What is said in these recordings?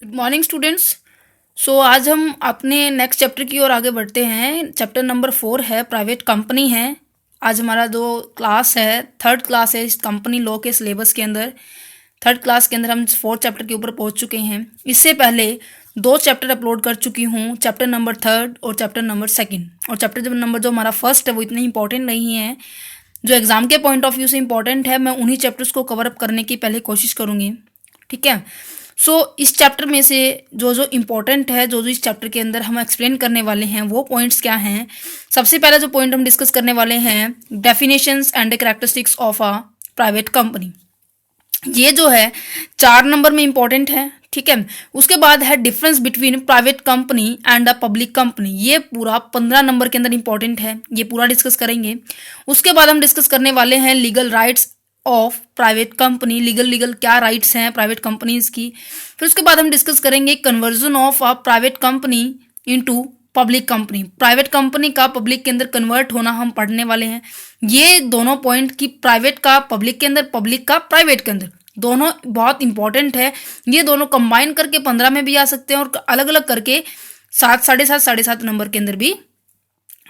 Good morning students. आज हम अपने नेक्स्ट चैप्टर की ओर आगे बढ़ते हैं। चैप्टर नंबर 4 है, प्राइवेट कंपनी है। आज हमारा जो क्लास है, थर्ड क्लास है इस कंपनी लॉ के सिलेबस के अंदर। थर्ड क्लास के अंदर हम 4th चैप्टर के ऊपर पहुंच चुके हैं। इससे पहले 2 चैप्टर अपलोड कर चुकी हूँ, चैप्टर नंबर 3 और चैप्टर नंबर 2। और चैप्टर नंबर जो हमारा फर्स्ट है वो इतनी इंपॉर्टेंट नहीं है, जो एग्जाम के पॉइंट ऑफ व्यू से इंपॉर्टेंट है। मैं उन्हीं चैप्टर्स को कवर अप करने की पहले कोशिश करूँगी, ठीक है। इस चैप्टर में से जो जो इम्पोर्टेंट है, जो जो इस चैप्टर के अंदर हम एक्सप्लेन करने वाले हैं वो पॉइंट्स क्या हैं। सबसे पहला जो पॉइंट हम डिस्कस करने वाले हैं, definitions and characteristics of a private company. ये जो है 4 नंबर में इंपॉर्टेंट है, ठीक है। उसके बाद है difference between private company and a public company. ये पूरा 15 नंबर के अंदर इंपॉर्टेंट है, ये पूरा डिस्कस करेंगे। उसके बाद हम डिस्कस करने वाले हैं legal rights of private company. Legal क्या राइट्स हैं प्राइवेट कंपनीज की। फिर उसके बाद हम डिस्कस करेंगे conversion of a private company into public company. Private company का पब्लिक के अंदर कन्वर्ट होना हम पढ़ने वाले हैं। ये दोनों पॉइंट की प्राइवेट का पब्लिक के अंदर, पब्लिक का प्राइवेट के अंदर, दोनों बहुत इंपॉर्टेंट है। ये दोनों कंबाइन करके 15 में भी आ सकते हैं और अलग अलग करके 7, 7.5, 7.5 नंबर के अंदर भी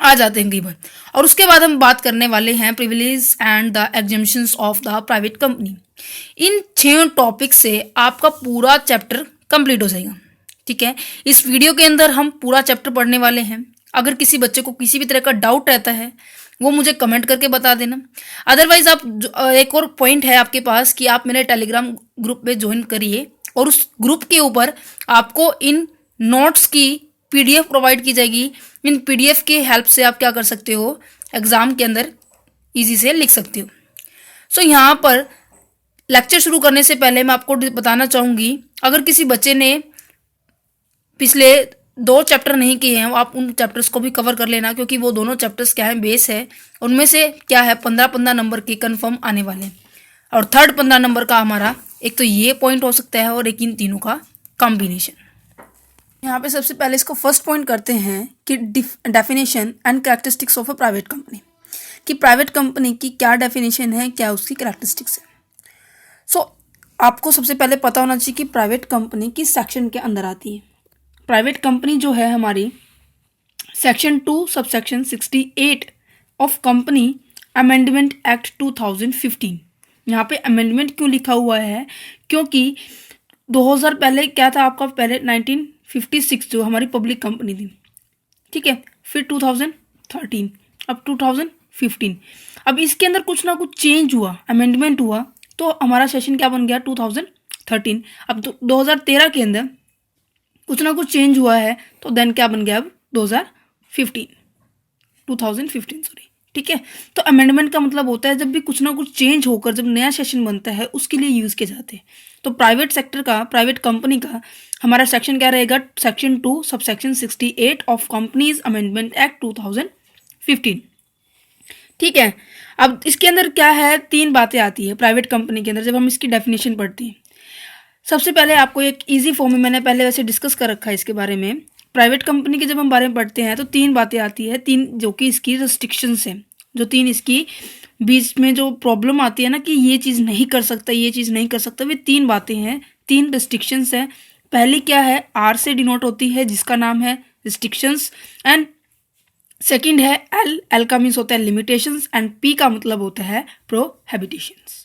आ जाते हैं कई बार। और उसके बाद हम बात करने वाले हैं privilege and the exemptions of the private company. In 6 topic से आपका पूरा चैप्टर कंप्लीट हो जाएगा, ठीक है। इस वीडियो के अंदर हम पूरा चैप्टर पढ़ने वाले हैं। अगर किसी बच्चे को किसी भी तरह का डाउट रहता है वो मुझे कमेंट करके बता देना। अदरवाइज आप एक और पॉइंट है आपके पास कि आप मेरे टेलीग्राम ग्रुप में ज्वाइन करिए और उस ग्रुप के ऊपर आपको इन नोट्स की पीडीएफ प्रोवाइड की जाएगी। इन पीडीएफ के हेल्प से आप क्या कर सकते हो, एग्जाम के अंदर इजी से लिख सकते हो। यहाँ पर लेक्चर शुरू करने से पहले मैं आपको बताना चाहूँगी, अगर किसी बच्चे ने पिछले 2 चैप्टर नहीं किए हैं, आप उन चैप्टर्स को भी कवर कर लेना, क्योंकि वो दोनों चैप्टर्स क्या है, बेस है। उनमें से क्या है 15-15 नंबर के कन्फर्म आने वाले हैं। और थर्ड 15 नंबर का हमारा एक तो ये पॉइंट हो सकता है और एक इन तीनों का कॉम्बिनेशन। यहाँ पे सबसे पहले इसको फर्स्ट पॉइंट करते हैं कि definition and characteristics of a private company. कि प्राइवेट कंपनी की क्या डेफिनेशन है, क्या उसकी कैरेक्टरिस्टिक्स है। आपको सबसे पहले पता होना चाहिए कि प्राइवेट कंपनी किस सेक्शन के अंदर आती है। प्राइवेट कंपनी जो है हमारी section 2 subsection 68 of company amendment act 2015। यहाँ पे अमेंडमेंट क्यों लिखा हुआ है, क्योंकि 2000 पहले क्या था आपका, पहले 1956 जो हमारी पब्लिक कंपनी थी, ठीक है। फिर 2013, अब 2015। अब इसके अंदर कुछ ना कुछ चेंज हुआ, अमेंडमेंट हुआ, तो हमारा सेशन क्या बन गया 2013। अब 2013 के अंदर कुछ ना कुछ चेंज हुआ है, तो देन क्या बन गया अब 2015 सॉरी, ठीक है। तो अमेंडमेंट का मतलब होता है जब भी कुछ ना कुछ चेंज होकर जब नया सेशन बनता है उसके लिए यूज़ किए जाते हैं। तो प्राइवेट सेक्टर का, प्राइवेट कंपनी का हमारा सेक्शन क्या रहेगा, section 2 subsection 68 of companies amendment act 2015, ठीक है। अब इसके अंदर क्या है, 3 बातें आती है प्राइवेट कंपनी के अंदर जब हम इसकी डेफिनेशन पढ़ते हैं। सबसे पहले आपको एक इजी फॉर्म में, मैंने पहले वैसे डिस्कस कर रखा है इसके बारे में। प्राइवेट कंपनी के जब हम बारे में पढ़ते हैं तो 3 बातें आती है, 3 जो कि इसकी रिस्ट्रिक्शंस हैं, जो 3 इसकी बीच में जो प्रॉब्लम आती है ना कि ये चीज़ नहीं कर सकता, ये चीज़ नहीं कर सकता, वे 3 बातें हैं, 3 रिस्ट्रिक्शंस हैं। पहली क्या है, आर से डिनोट होती है जिसका नाम है रिस्ट्रिक्शंस, एंड सेकंड है एल का मीन्स होता है लिमिटेशंस, एंड पी का मतलब होता है प्रोहिबिशंस।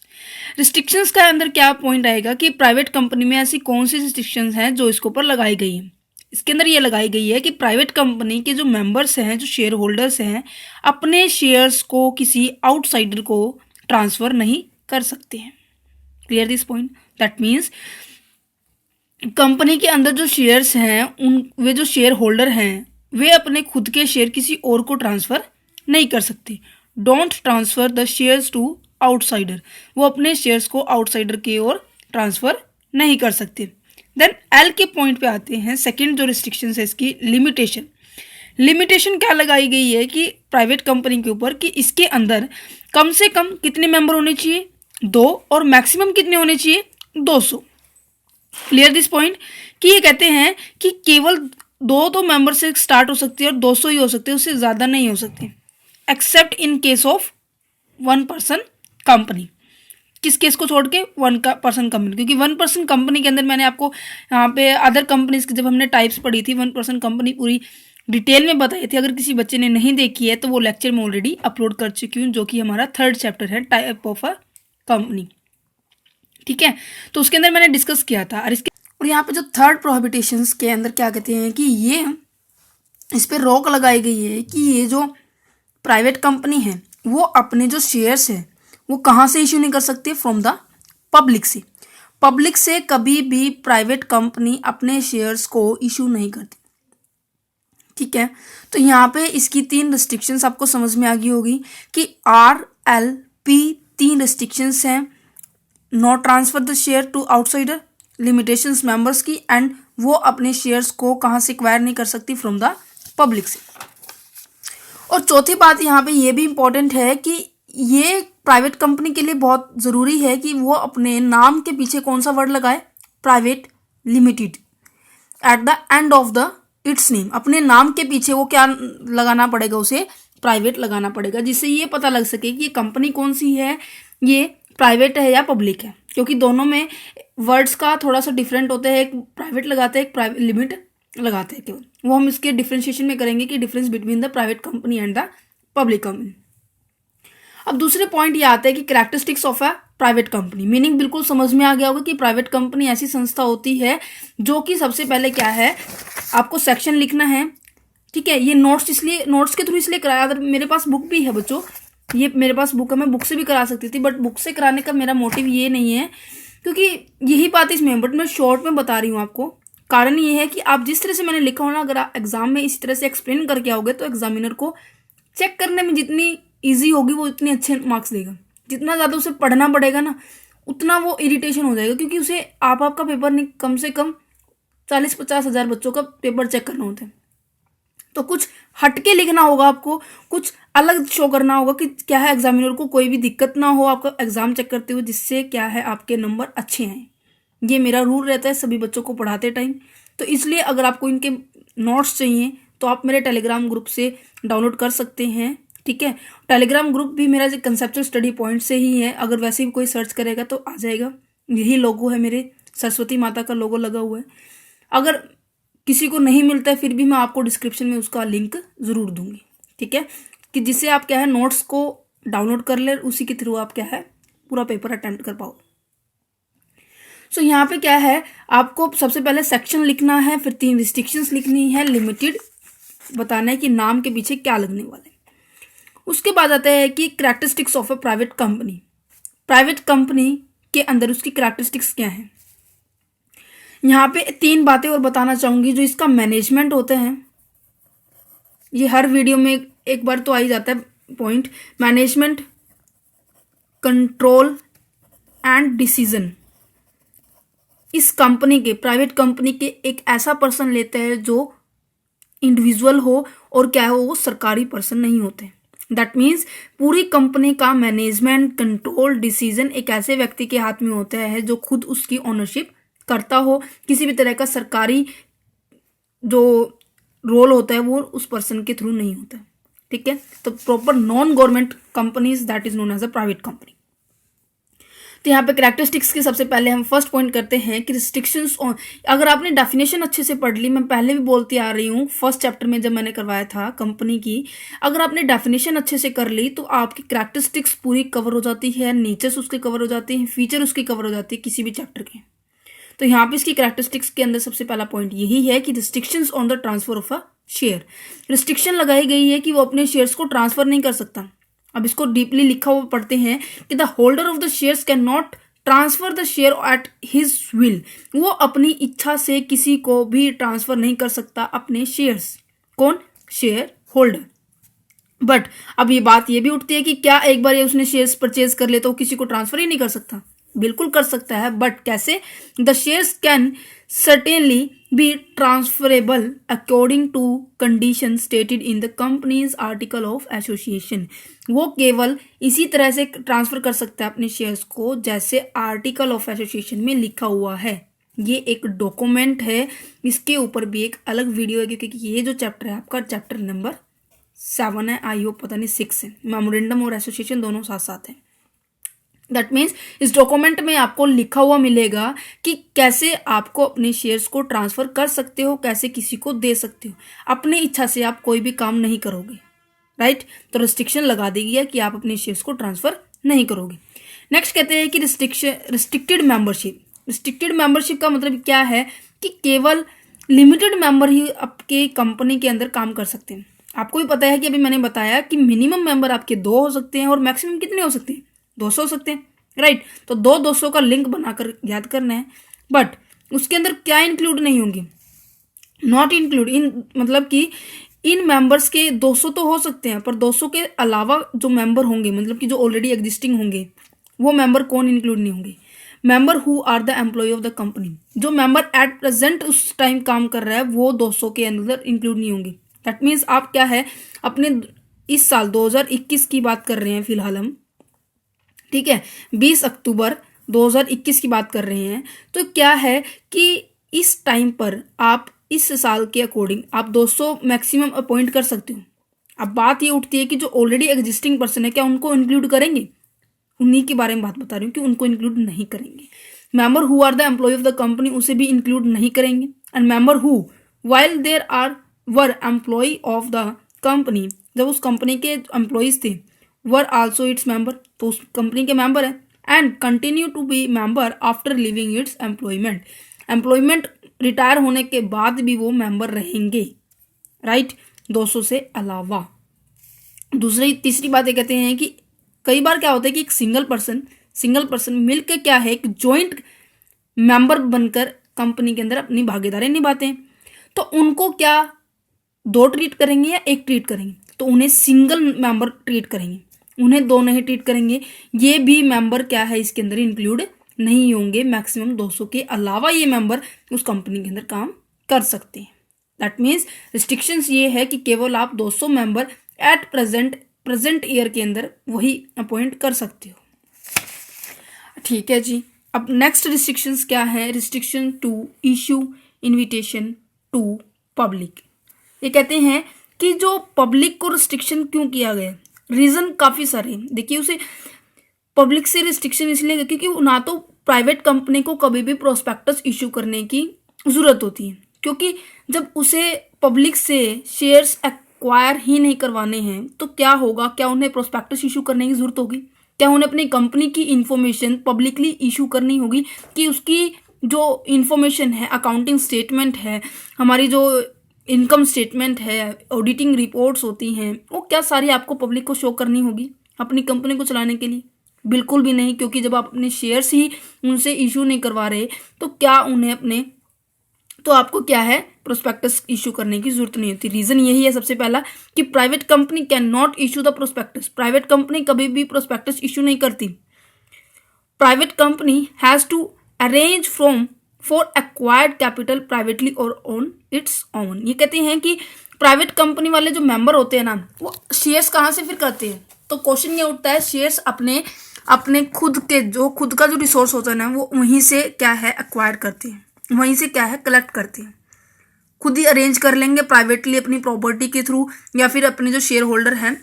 रिस्ट्रिक्शंस का अंदर क्या पॉइंट आएगा कि प्राइवेट कंपनी में ऐसी कौन सी रिस्ट्रिक्शंस हैं जो इसके ऊपर लगाई गई है। इसके अंदर ये लगाई गई है कि प्राइवेट कंपनी के जो मेंबर्स हैं, जो शेयर होल्डर्स हैं, अपने शेयर्स को किसी आउटसाइडर को ट्रांसफ़र नहीं कर सकते हैं। Clear this point, that means company के अंदर जो शेयर्स हैं, वे जो शेयर होल्डर हैं वे अपने खुद के शेयर किसी और को ट्रांसफ़र नहीं कर सकते। Don't transfer the shares to outsider, वो अपने शेयर्स को आउटसाइडर की ओर ट्रांसफ़र नहीं कर सकते। देन एल के पॉइंट पे आते हैं, सेकंड जो रिस्ट्रिक्शन है इसकी लिमिटेशन। लिमिटेशन क्या लगाई गई है कि प्राइवेट कंपनी के ऊपर कि इसके अंदर कम से कम कितने मेंबर होने चाहिए, 2, और मैक्सिमम कितने होने चाहिए, 200। क्लियर दिस पॉइंट, कि ये कहते हैं कि केवल 2 तो मेंबर से स्टार्ट हो सकती है और 200 ही हो सकते हैं, उससे ज़्यादा नहीं हो सकते, accept in case of 1 person company. किस केस को छोड़ के, 1% कंपनी, क्योंकि 1% कंपनी के अंदर मैंने आपको यहाँ पे अदर कंपनीज की जब हमने टाइप्स पढ़ी थी 1% कंपनी पूरी डिटेल में बताई थी। अगर किसी बच्चे ने नहीं देखी है तो वो लेक्चर में ऑलरेडी अपलोड कर चुकी हूँ, जो कि हमारा 3rd चैप्टर है, टाइप ऑफ अ कंपनी। ठीक है, तो उसके अंदर मैंने डिस्कस किया था। और यहाँ पे जो 3rd प्रोहिबिटेशंस के अंदर क्या कहते हैं कि ये इस पर रोक लगाई गई है कि ये जो प्राइवेट कंपनी है वो अपने जो शेयर्स है वो कहाँ से इशू नहीं कर सकती, फ्रॉम द पब्लिक से। पब्लिक से कभी भी प्राइवेट कंपनी अपने शेयर्स को इशू नहीं करती। ठीक है, तो यहाँ पे इसकी 3 रिस्ट्रिक्शंस आपको समझ में आ गई होगी कि RLP 3 रिस्ट्रिक्शंस हैं। Not transfer the share to outsider, limitations members की, एंड वो अपने शेयर्स को कहाँ से एक्वायर नहीं कर सकती, फ्रॉम द पब्लिक से। और चौथी बात यहाँ पे ये भी इम्पोर्टेंट है कि ये प्राइवेट कंपनी के लिए बहुत ज़रूरी है कि वो अपने नाम के पीछे कौन सा वर्ड लगाए, private limited, eight the end of the it's name. अपने नाम के पीछे वो क्या लगाना पड़ेगा, उसे प्राइवेट लगाना पड़ेगा, जिससे ये पता लग सके कि ये कंपनी कौन सी है, ये प्राइवेट है या पब्लिक है। क्योंकि दोनों में वर्ड्स का थोड़ा सा डिफरेंट होता है, एक प्राइवेट लगाते हैं, एक प्राइवेट लिमिट लगाते हैं केवल। वो हम इसके डिफ्रेंशिएशन में करेंगे कि difference between the private company and the public company. अब दूसरे पॉइंट ये आता है कि characteristics of a private company. Meaning बिल्कुल समझ में आ गया होगा कि प्राइवेट कंपनी ऐसी संस्था होती है जो कि सबसे पहले क्या है, आपको सेक्शन लिखना है। ठीक है, ये नोट्स के थ्रू इसलिए कराया। अगर मेरे पास बुक भी है बच्चों, ये मेरे पास बुक है, मैं बुक से भी करा सकती थी, बट बुक से कराने का मेरा मोटिव ये नहीं है, क्योंकि यही बात इसमें, बट मैं शॉर्ट में बता रही हूँ आपको। कारण ये है कि आप जिस तरह से मैंने लिखा हो ना, अगर आप एग्जाम में इसी तरह से एक्सप्लेन करके आओगे तो एग्जामिनर को चेक करने में जितनी ईजी होगी वो इतने अच्छे मार्क्स देगा। जितना ज़्यादा उसे पढ़ना पड़ेगा ना, उतना वो इरिटेशन हो जाएगा, क्योंकि उसे आपका पेपर नहीं, कम से कम 40-50 हज़ार बच्चों का पेपर चेक करना होता है। तो कुछ हटके लिखना होगा आपको, कुछ अलग शो करना होगा कि क्या है, एग्जामिनर को कोई भी दिक्कत ना हो आपका एग्जाम चेक करते हुए, जिससे क्या है आपके नंबर अच्छे आए। ये मेरा रूल रहता है सभी बच्चों को पढ़ाते टाइम। तो इसलिए अगर आपको इनके नोट्स चाहिए तो आप मेरे टेलीग्राम ग्रुप से डाउनलोड कर सकते हैं। ठीक है, टेलीग्राम ग्रुप भी मेरा जो कंसेप्चुअल स्टडी पॉइंट से ही है। अगर वैसे भी कोई सर्च करेगा तो आ जाएगा। यही लोगो है मेरे, सरस्वती माता का लोगो लगा हुआ है। अगर किसी को नहीं मिलता है फिर भी मैं आपको डिस्क्रिप्शन में उसका लिंक ज़रूर दूंगी। ठीक है, कि जिससे आप क्या है नोट्स को डाउनलोड कर ले, उसी के थ्रू आप क्या है पूरा पेपर अटेम्प्ट कर पाओ। सो यहाँ पे क्या है, आपको सबसे पहले सेक्शन लिखना है, फिर 3 रिस्ट्रिक्शंस लिखनी है, लिमिटेड बताना है कि नाम के पीछे क्या लगने वाले। उसके बाद आता है कि characteristics of a private company. Private company के अंदर उसकी कैरेक्टरिस्टिक्स क्या है। यहाँ पे 3 बातें और बताना चाहूंगी। जो इसका मैनेजमेंट होता है, ये हर वीडियो में एक बार तो आ ही जाता है point, management, control and decision. इस कंपनी के, प्राइवेट कंपनी के एक ऐसा पर्सन लेते हैं जो इंडिविजुअल हो और क्या हो, वो सरकारी पर्सन नहीं होते। दैट मीन्स पूरी कंपनी का मैनेजमेंट, कंट्रोल, डिसीजन एक ऐसे व्यक्ति के हाथ में होता है जो खुद उसकी ओनरशिप करता हो। किसी भी तरह का सरकारी जो रोल होता है वो उस पर्सन के थ्रू नहीं होता। ठीक है, तो proper non government companies that is known as a private company. तो यहाँ पे कैरेक्टरिस्टिक्स के सबसे पहले हम फर्स्ट पॉइंट करते हैं कि रिस्ट्रिक्शंस ऑन। अगर आपने डेफिनेशन अच्छे से पढ़ ली, मैं पहले भी बोलती आ रही हूँ फर्स्ट चैप्टर में जब मैंने करवाया था कंपनी की, अगर आपने डेफिनेशन अच्छे से कर ली तो आपकी कैरेक्टरिस्टिक्स पूरी कवर हो जाती है, नेचर्स उसके कवर हो जाते हैं, फीचर उसकी कवर हो जाती है किसी भी चैप्टर के। तो यहाँ पे इसकी कैरेक्टरिस्टिक्स के अंदर सबसे पहला पॉइंट यही है कि restrictions on the transfer of a share. Restriction लगाई गई है कि वो अपने शेयर्स को ट्रांसफर नहीं कर सकता। अब इसको डीपली लिखा हुआ पढ़ते हैं कि the holder of the shares can not transfer the share at his will. वो अपनी इच्छा से किसी को भी ट्रांसफर नहीं कर सकता अपने शेयर्स। कौन? Share holder. बट अब ये बात ये भी उठती है कि क्या एक बार ये उसने शेयर्स परचेज कर ले तो किसी को ट्रांसफर ही नहीं कर सकता? बिल्कुल कर सकता है, बट कैसे? The shares can certainly be transferable according to condition stated in the companies article of association. वो केवल इसी तरह से ट्रांसफर कर सकता है अपने शेयर्स को जैसे आर्टिकल ऑफ एसोसिएशन में लिखा हुआ है। ये एक डॉक्यूमेंट है, इसके ऊपर भी एक अलग वीडियो है, क्योंकि ये जो चैप्टर है आपका चैप्टर नंबर 7 है, आई होप पता नहीं 6 है। मेमोरेंडम और एसोसिएशन दोनों साथ साथ हैं। दैट मीन्स इस डॉक्यूमेंट में आपको लिखा हुआ मिलेगा कि कैसे आपको अपने शेयर्स को ट्रांसफ़र कर सकते हो, कैसे किसी को दे सकते हो। अपनी इच्छा से आप कोई भी काम नहीं करोगे, राइट। तो रिस्ट्रिक्शन लगा दी गई है कि आप अपने शेयर्स को ट्रांसफ़र नहीं करोगे। नेक्स्ट कहते हैं कि रिस्ट्रिक्टेड मेंबरशिप। रिस्ट्रिक्टेड मेंबरशिप का मतलब क्या है कि केवल लिमिटेड मेंबर ही आपके कंपनी के अंदर काम कर सकते हैं। आपको भी पता है कि अभी मैंने बताया कि मिनिमम मेंबर आपके 2 हो सकते हैं और मैक्सिमम कितने हो सकते हैं, 200 हो सकते हैं, राइट। तो 200 का लिंक बनाकर याद करना है। बट उसके अंदर क्या इंक्लूड नहीं होंगे, नॉट इंक्लूड इन, मतलब कि इन मेंबर्स के 200 तो हो सकते हैं, पर 200 के अलावा जो मेंबर होंगे, मतलब कि जो ऑलरेडी एग्जिस्टिंग होंगे, वो मेंबर कौन इंक्लूड नहीं होंगे, member who are the employ of the company. जो मेंबर एट प्रेजेंट उस टाइम काम कर रहा है वो 200 के अंदर इंक्लूड नहीं होंगे। दैट मीन्स आप क्या है, अपने इस साल 2021 की बात कर रहे हैं फिलहाल हम, ठीक है, 20 अक्टूबर 2021 की बात कर रहे हैं। तो क्या है कि इस टाइम पर आप इस साल के अकॉर्डिंग आप 200 मैक्सिमम अपॉइंट कर सकते हो। अब बात ये उठती है कि जो ऑलरेडी एग्जिस्टिंग पर्सन है क्या उनको इंक्लूड करेंगे, उन्हीं के बारे में बात बता रही हूँ कि उनको इंक्लूड नहीं करेंगे। Member who are the employ of the company, उसे भी इंक्लूड नहीं करेंगे। And member who while there are were employ of the company, जब उस कंपनी के एम्प्लॉयज थे, वर आल्सो इट्स मेंबर, तो उस कंपनी के मेंबर है। And continue to be member after living its employment, employment retire होने के बाद भी वो मेंबर रहेंगे, राइट, 200 से अलावा। तीसरी बात ये कहते हैं कि कई बार क्या होता है कि एक सिंगल पर्सन मिलकर क्या है, एक जॉइंट मेंबर बनकर कंपनी के अंदर अपनी भागीदारी निभाते हैं। तो उनको क्या 2 ट्रीट करेंगे या 1 ट्रीट करेंगे, तो उन्हें सिंगल मेंबर ट्रीट करेंगे, उन्हें 2 नहीं ट्रीट करेंगे। ये भी मेंबर क्या है इसके अंदर इंक्लूड नहीं होंगे। मैक्सिमम 200 के अलावा ये मेंबर उस कंपनी के अंदर काम कर सकते हैं। दैट मीन्स रिस्ट्रिक्शंस ये है कि केवल आप 200 मेंबर एट प्रेजेंट ईयर के अंदर वही अपॉइंट कर सकते हो, ठीक है जी। अब नेक्स्ट रिस्ट्रिक्शंस क्या है, restriction to issue invitation to public. ये कहते हैं कि जो पब्लिक को रिस्ट्रिक्शन क्यों किया गया, रीज़न काफ़ी सारे हैं। देखिए, उसे पब्लिक से रिस्ट्रिक्शन इसलिए क्योंकि ना तो प्राइवेट कंपनी को कभी भी प्रोस्पेक्टस इशू करने की ज़रूरत होती है, क्योंकि जब उसे पब्लिक से शेयर्स एक्वायर ही नहीं करवाने हैं तो क्या होगा, क्या उन्हें प्रोस्पेक्टस इशू करने की ज़रूरत होगी, क्या उन्हें अपनी कंपनी की इन्फॉर्मेशन पब्लिकली इशू करनी होगी कि उसकी जो इन्फॉर्मेशन है, अकाउंटिंग स्टेटमेंट है, हमारी जो इनकम स्टेटमेंट है, ऑडिटिंग रिपोर्ट्स होती हैं, वो क्या सारी आपको पब्लिक को शो करनी होगी अपनी कंपनी को चलाने के लिए? बिल्कुल भी नहीं, क्योंकि जब आप अपने शेयर्स ही उनसे इशू नहीं करवा रहे तो क्या उन्हें अपने, तो आपको क्या है प्रोस्पेक्टस इशू करने की जरूरत नहीं होती। रीज़न यही है सबसे पहला कि private company can not issue the prospectus, private company कभी भी प्रोस्पेक्टस इशू नहीं करती। Private company has to arrange for acquired capital privately और ऑन इट्स ओन। ये कहते हैं कि प्राइवेट कंपनी वाले जो मेंबर होते हैं ना, वो शेयर्स कहाँ से फिर करते हैं, तो क्वेश्चन ये उठता है, शेयर्स अपने खुद का जो रिसोर्स होता है ना, वो वहीं से क्या है एक्वायर करते हैं, वहीं से क्या है कलेक्ट करते हैं, खुद ही अरेंज कर लेंगे प्राइवेटली अपनी प्रॉपर्टी के थ्रू या फिर अपने जो शेयर होल्डर हैं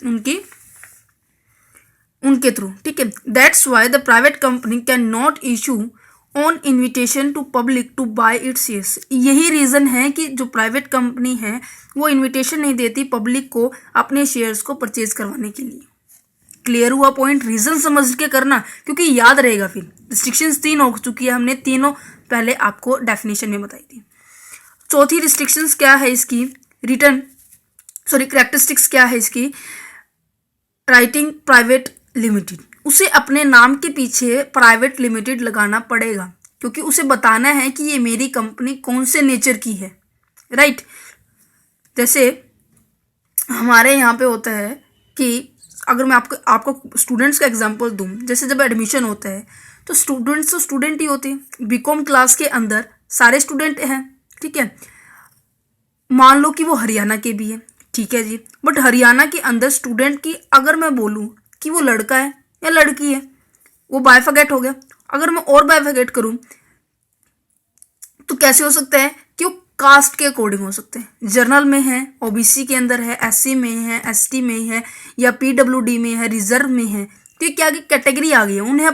उनके थ्रू, ठीक है। That's why the private company can not issue on invitation to public to buy its shares. यही रीज़न है कि जो प्राइवेट कंपनी है वो इन्विटेशन नहीं देती पब्लिक को अपने शेयर्स को परचेज करवाने के लिए। क्लियर हुआ पॉइंट? रीज़न समझ के करना, क्योंकि याद रहेगा। फिर रिस्ट्रिक्शंस 3 हो चुकी है, हमने तीनों पहले आपको डेफिनेशन में बताई थी। चौथी रिस्ट्रिक्शंस क्या है इसकी, कैरेक्टरिस्टिक्स क्या है इसकी, राइटिंग प्राइवेट लिमिटेड, उसे अपने नाम के पीछे प्राइवेट लिमिटेड लगाना पड़ेगा, क्योंकि उसे बताना है कि ये मेरी कंपनी कौन से नेचर की है, राइट। जैसे हमारे यहाँ पे होता है कि अगर मैं आपको स्टूडेंट्स का एग्जांपल दूं, जैसे जब एडमिशन होता है तो स्टूडेंट ही होते हैं। बीकॉम क्लास के अंदर सारे स्टूडेंट हैं, ठीक है। मान लो कि वो हरियाणा के भी हैं, ठीक है जी, बट हरियाणा के अंदर स्टूडेंट की अगर मैं बोलूं कि वो लड़का है या लड़की है, वो बायफर्गेट हो गया। अगर मैं और बायफर्गेट करूं तो कैसे हो सकता है कि वो कास्ट के अकॉर्डिंग हो सकते हैं, जर्नल में है, ओबीसी के अंदर है, एससी में है, एसटी में है, या पीडब्ल्यूडी में है, रिजर्व में है, तो ये क्या कैटेगरी आ गई है, उन्हें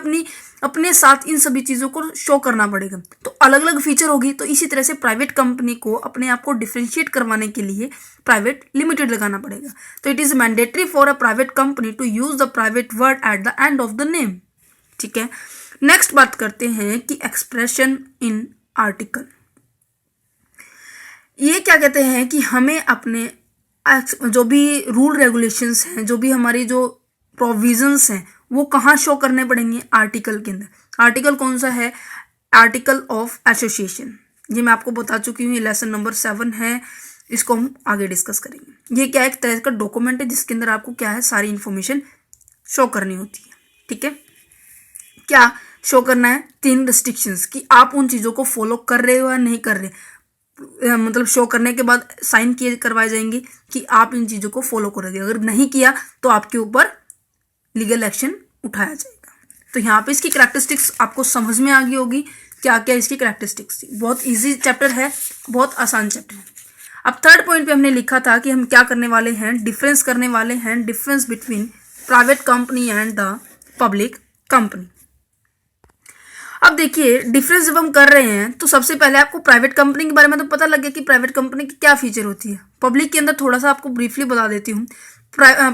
अपने साथ इन सभी चीज़ों को शो करना पड़ेगा। तो अलग अलग फीचर होगी। तो इसी तरह से प्राइवेट कंपनी को अपने आप को डिफ्रेंशिएट करवाने के लिए प्राइवेट लिमिटेड लगाना पड़ेगा। तो it is mandatory for a private company to use the private word at the end of the name. ठीक है, नेक्स्ट बात करते हैं कि एक्सप्रेशन इन आर्टिकल। ये क्या कहते हैं कि हमें अपने जो भी रूल रेगुलेशंस हैं, जो भी हमारी जो प्रोविजंस हैं, वो कहाँ शो करने पड़ेंगे, आर्टिकल के अंदर। आर्टिकल कौन सा है, आर्टिकल ऑफ एसोसिएशन। ये मैं आपको बता चुकी हूँ, ये लेसन नंबर 7 है, इसको हम आगे डिस्कस करेंगे। ये क्या एक तरह का डॉक्यूमेंट है जिसके अंदर आपको क्या है, सारी इंफॉर्मेशन शो करनी होती है। ठीक है, क्या शो करना है, 3 रिस्ट्रिक्शंस कि आप उन चीज़ों को फॉलो कर रहे हो या नहीं कर रहे। मतलब शो करने के बाद साइन किए करवाए जाएंगे कि आप इन चीज़ों को फॉलो करोगे। अगर नहीं किया तो आपके ऊपर लीगल एक्शन उठाया जाएगा। तो यहाँ पे इसकी कैरेक्टरिस्टिक्स आपको समझ में आ गई होगी, क्या क्या इसकी कैरेक्टरिस्टिक्स थी। बहुत इजी चैप्टर है, बहुत आसान चैप्टर है। अब थर्ड पॉइंट पे हमने लिखा था कि हम क्या करने वाले हैं, डिफरेंस करने वाले हैं, difference between private company and the public company. अब देखिए, डिफरेंस जब हम कर रहे हैं तो सबसे पहले आपको प्राइवेट कंपनी के बारे में तो पता लग गया कि प्राइवेट कंपनी की क्या फीचर होती है। पब्लिक के अंदर थोड़ा सा आपको ब्रीफली बता देती हूँ।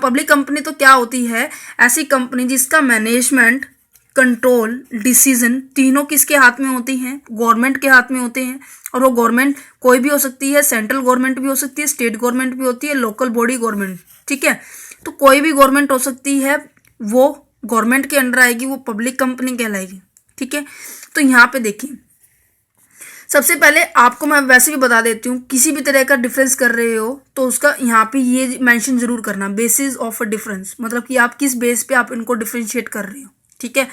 पब्लिक कंपनी तो क्या होती है, ऐसी कंपनी जिसका मैनेजमेंट, कंट्रोल, डिसीजन तीनों किसके हाथ में होती हैं, गवर्नमेंट के हाथ में होते हैं। और वो गवर्नमेंट कोई भी हो सकती है, सेंट्रल गवर्नमेंट भी हो सकती है, स्टेट गवर्नमेंट भी होती है, लोकल बॉडी गवर्नमेंट। ठीक है, तो कोई भी गवर्नमेंट हो सकती है, वो गवर्नमेंट के अंडर आएगी, वो पब्लिक कंपनी कहलाएगी। ठीक है, तो यहाँ पे देखिए, सबसे पहले आपको मैं वैसे भी बता देती हूँ, किसी भी तरह का डिफरेंस कर रहे हो तो उसका यहाँ पे ये मेंशन जरूर करना, बेसिस ऑफ अ डिफरेंस, मतलब कि आप किस बेस पे आप इनको डिफरेंशिएट कर रहे हो। ठीक है,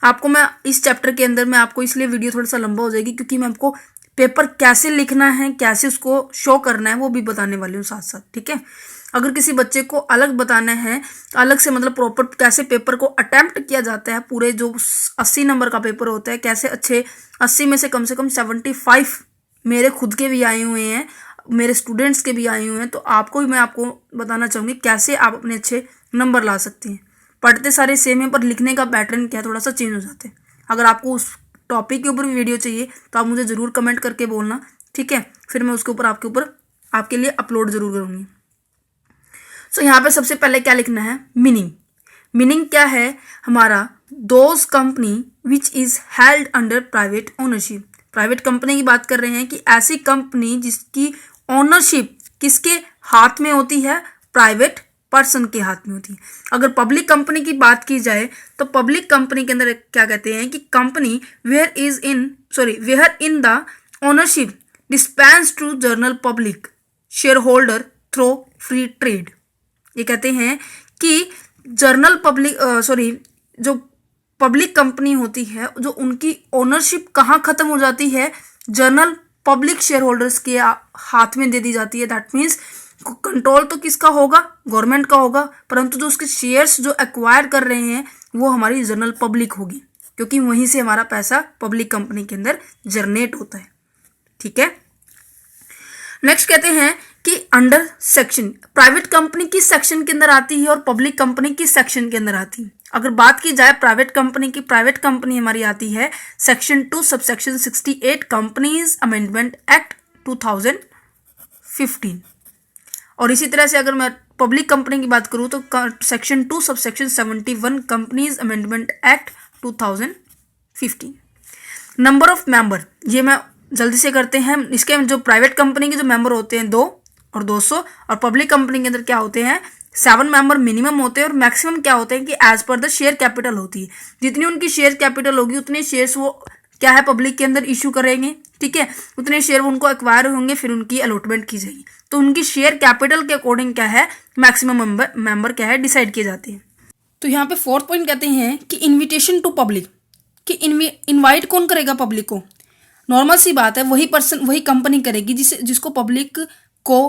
आपको मैं इस चैप्टर के अंदर मैं आपको, इसलिए वीडियो थोड़ा सा लंबा हो जाएगी क्योंकि मैं आपको पेपर कैसे लिखना है, कैसे उसको शो करना है, वो भी बताने वाली हूँ साथ साथ। ठीक है, अगर किसी बच्चे को अलग बताना है, अलग से मतलब प्रॉपर कैसे पेपर को अटेम्प्ट किया जाता है, पूरे जो 80 नंबर का पेपर होता है, कैसे अच्छे 80 में से कम 75 मेरे खुद के भी आए हुए हैं, मेरे स्टूडेंट्स के भी आए हुए हैं, तो आपको भी मैं आपको बताना चाहूँगी कैसे आप अपने अच्छे नंबर ला सकते हैं। पढ़ते सारे सेम है, पर लिखने का पैटर्न क्या थोड़ा सा चेंज हो जाते हैं। अगर आपको उस टॉपिक के ऊपर भी वीडियो चाहिए तो आप मुझे ज़रूर कमेंट करके बोलना। ठीक है, फिर मैं उसके ऊपर आपके लिए अपलोड जरूर करूँगी। सो यहाँ पे सबसे पहले क्या लिखना है, मीनिंग। मीनिंग क्या है हमारा, those company which is held under private ownership. Private company की बात कर रहे हैं कि ऐसी कंपनी जिसकी ओनरशिप किसके हाथ में होती है, प्राइवेट पर्सन के हाथ में होती है। अगर पब्लिक कंपनी की बात की जाए तो पब्लिक कंपनी के अंदर क्या कहते हैं कि company where in the ownership dispense to general public share holder through free trade. ये कहते हैं कि जर्नल जो पब्लिक कंपनी होती है, जो उनकी ओनरशिप कहाँ खत्म हो जाती है, जर्नल पब्लिक शेयर होल्डर्स के हाथ में दे दी जाती है। दैट मीन्स कंट्रोल तो किसका होगा, गवर्नमेंट का होगा, परंतु जो उसके शेयर्स जो एक्वायर कर रहे हैं वो हमारी जनरल पब्लिक होगी, क्योंकि वहीं से हमारा पैसा पब्लिक कंपनी के अंदर जनरेट होता है। ठीक है, नेक्स्ट कहते हैं कि अंडर सेक्शन, प्राइवेट कंपनी किस सेक्शन के अंदर आती है और पब्लिक कंपनी किस सेक्शन के अंदर आती है। अगर बात की जाए प्राइवेट कंपनी की, प्राइवेट कंपनी हमारी आती है section 2 subsection 68 companies amendment act 2015। और इसी तरह से अगर मैं पब्लिक कंपनी की बात करूँ तो section 2 subsection 71 companies amendment act 2015। Number of member, ये मैं जल्दी से करते हैं। इसके जो प्राइवेट कंपनी के जो मेंबर होते हैं 2 और 200, और पब्लिक कंपनी के अंदर क्या होते हैं 7 मेंबर मिनिमम होते हैं, और मैक्सिमम क्या होते हैं कि as per the share capital होती है। जितनी उनकी शेयर कैपिटल होगी उतने शेयर्स वो क्या है पब्लिक के अंदर इशू करेंगे। ठीक है, उतने शेयर उनको एक्वायर होंगे, फिर उनकी अलॉटमेंट की जाएगी। तो उनकी शेयर कैपिटल के अकॉर्डिंग क्या है मैक्सिमम मेंबर क्या है डिसाइड किए जाते हैं। तो यहाँ पे 4th पॉइंट कहते हैं कि इन्विटेशन टू पब्लिक, कि इनवाइट कौन करेगा पब्लिक को। नॉर्मल सी बात है, वही पर्सन वही कंपनी करेगी जिसको पब्लिक को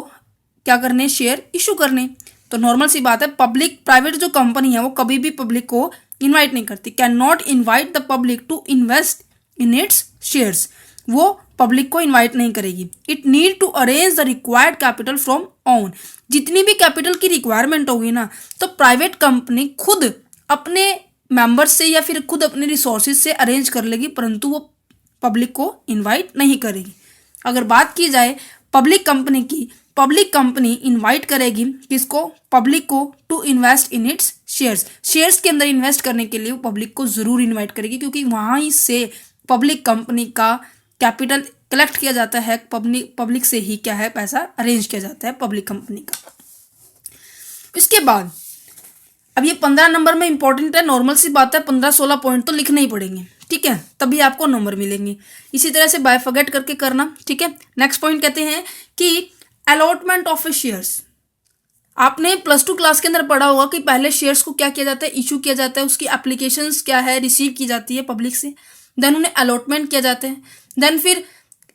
क्या करने, शेयर इशू करने। तो नॉर्मल सी बात है, पब्लिक प्राइवेट जो कंपनी है वो कभी भी पब्लिक को इनवाइट नहीं करती। Can not invite the public to invest in its shares, वो पब्लिक को इनवाइट नहीं करेगी। It need to arrange the required capital from own, जितनी भी कैपिटल की रिक्वायरमेंट होगी ना, तो प्राइवेट कंपनी खुद अपने मेंबर्स से या फिर खुद अपने रिसोर्सेज से अरेंज कर लेगी, परंतु वो पब्लिक को इनवाइट नहीं करेगी। अगर बात की जाए पब्लिक कंपनी की, पब्लिक कंपनी इनवाइट करेगी किसको? पब्लिक को, to invest in its shares. Shares के अंदर इन्वेस्ट करने के लिए वो पब्लिक को जरूर इनवाइट करेगी, क्योंकि वहाँ से पब्लिक कंपनी का कैपिटल कलेक्ट किया जाता है, पब्लिक से ही क्या है, पैसा अरेंज किया जाता है पब्लिक कंपनी का। इसके बाद अब ये 15 नंबर में इंपॉर्टेंट है, नॉर्मल सी बात है, 15-16 पॉइंट तो लिखने ही पड़ेंगे, ठीक है, तभी आपको नंबर मिलेंगे। इसी तरह से बाय फॉरगेट करके करना, ठीक है। नेक्स्ट पॉइंट कहते हैं कि अलॉटमेंट ऑफ ए शेयर्स। आपने +2 क्लास के अंदर पढ़ा होगा कि पहले शेयर्स को क्या किया जाता है, इशू किया जाता है, उसकी एप्लीकेशंस क्या है, रिसीव की जाती है पब्लिक से, देन उन्हें अलॉटमेंट किया जाता है, देन फिर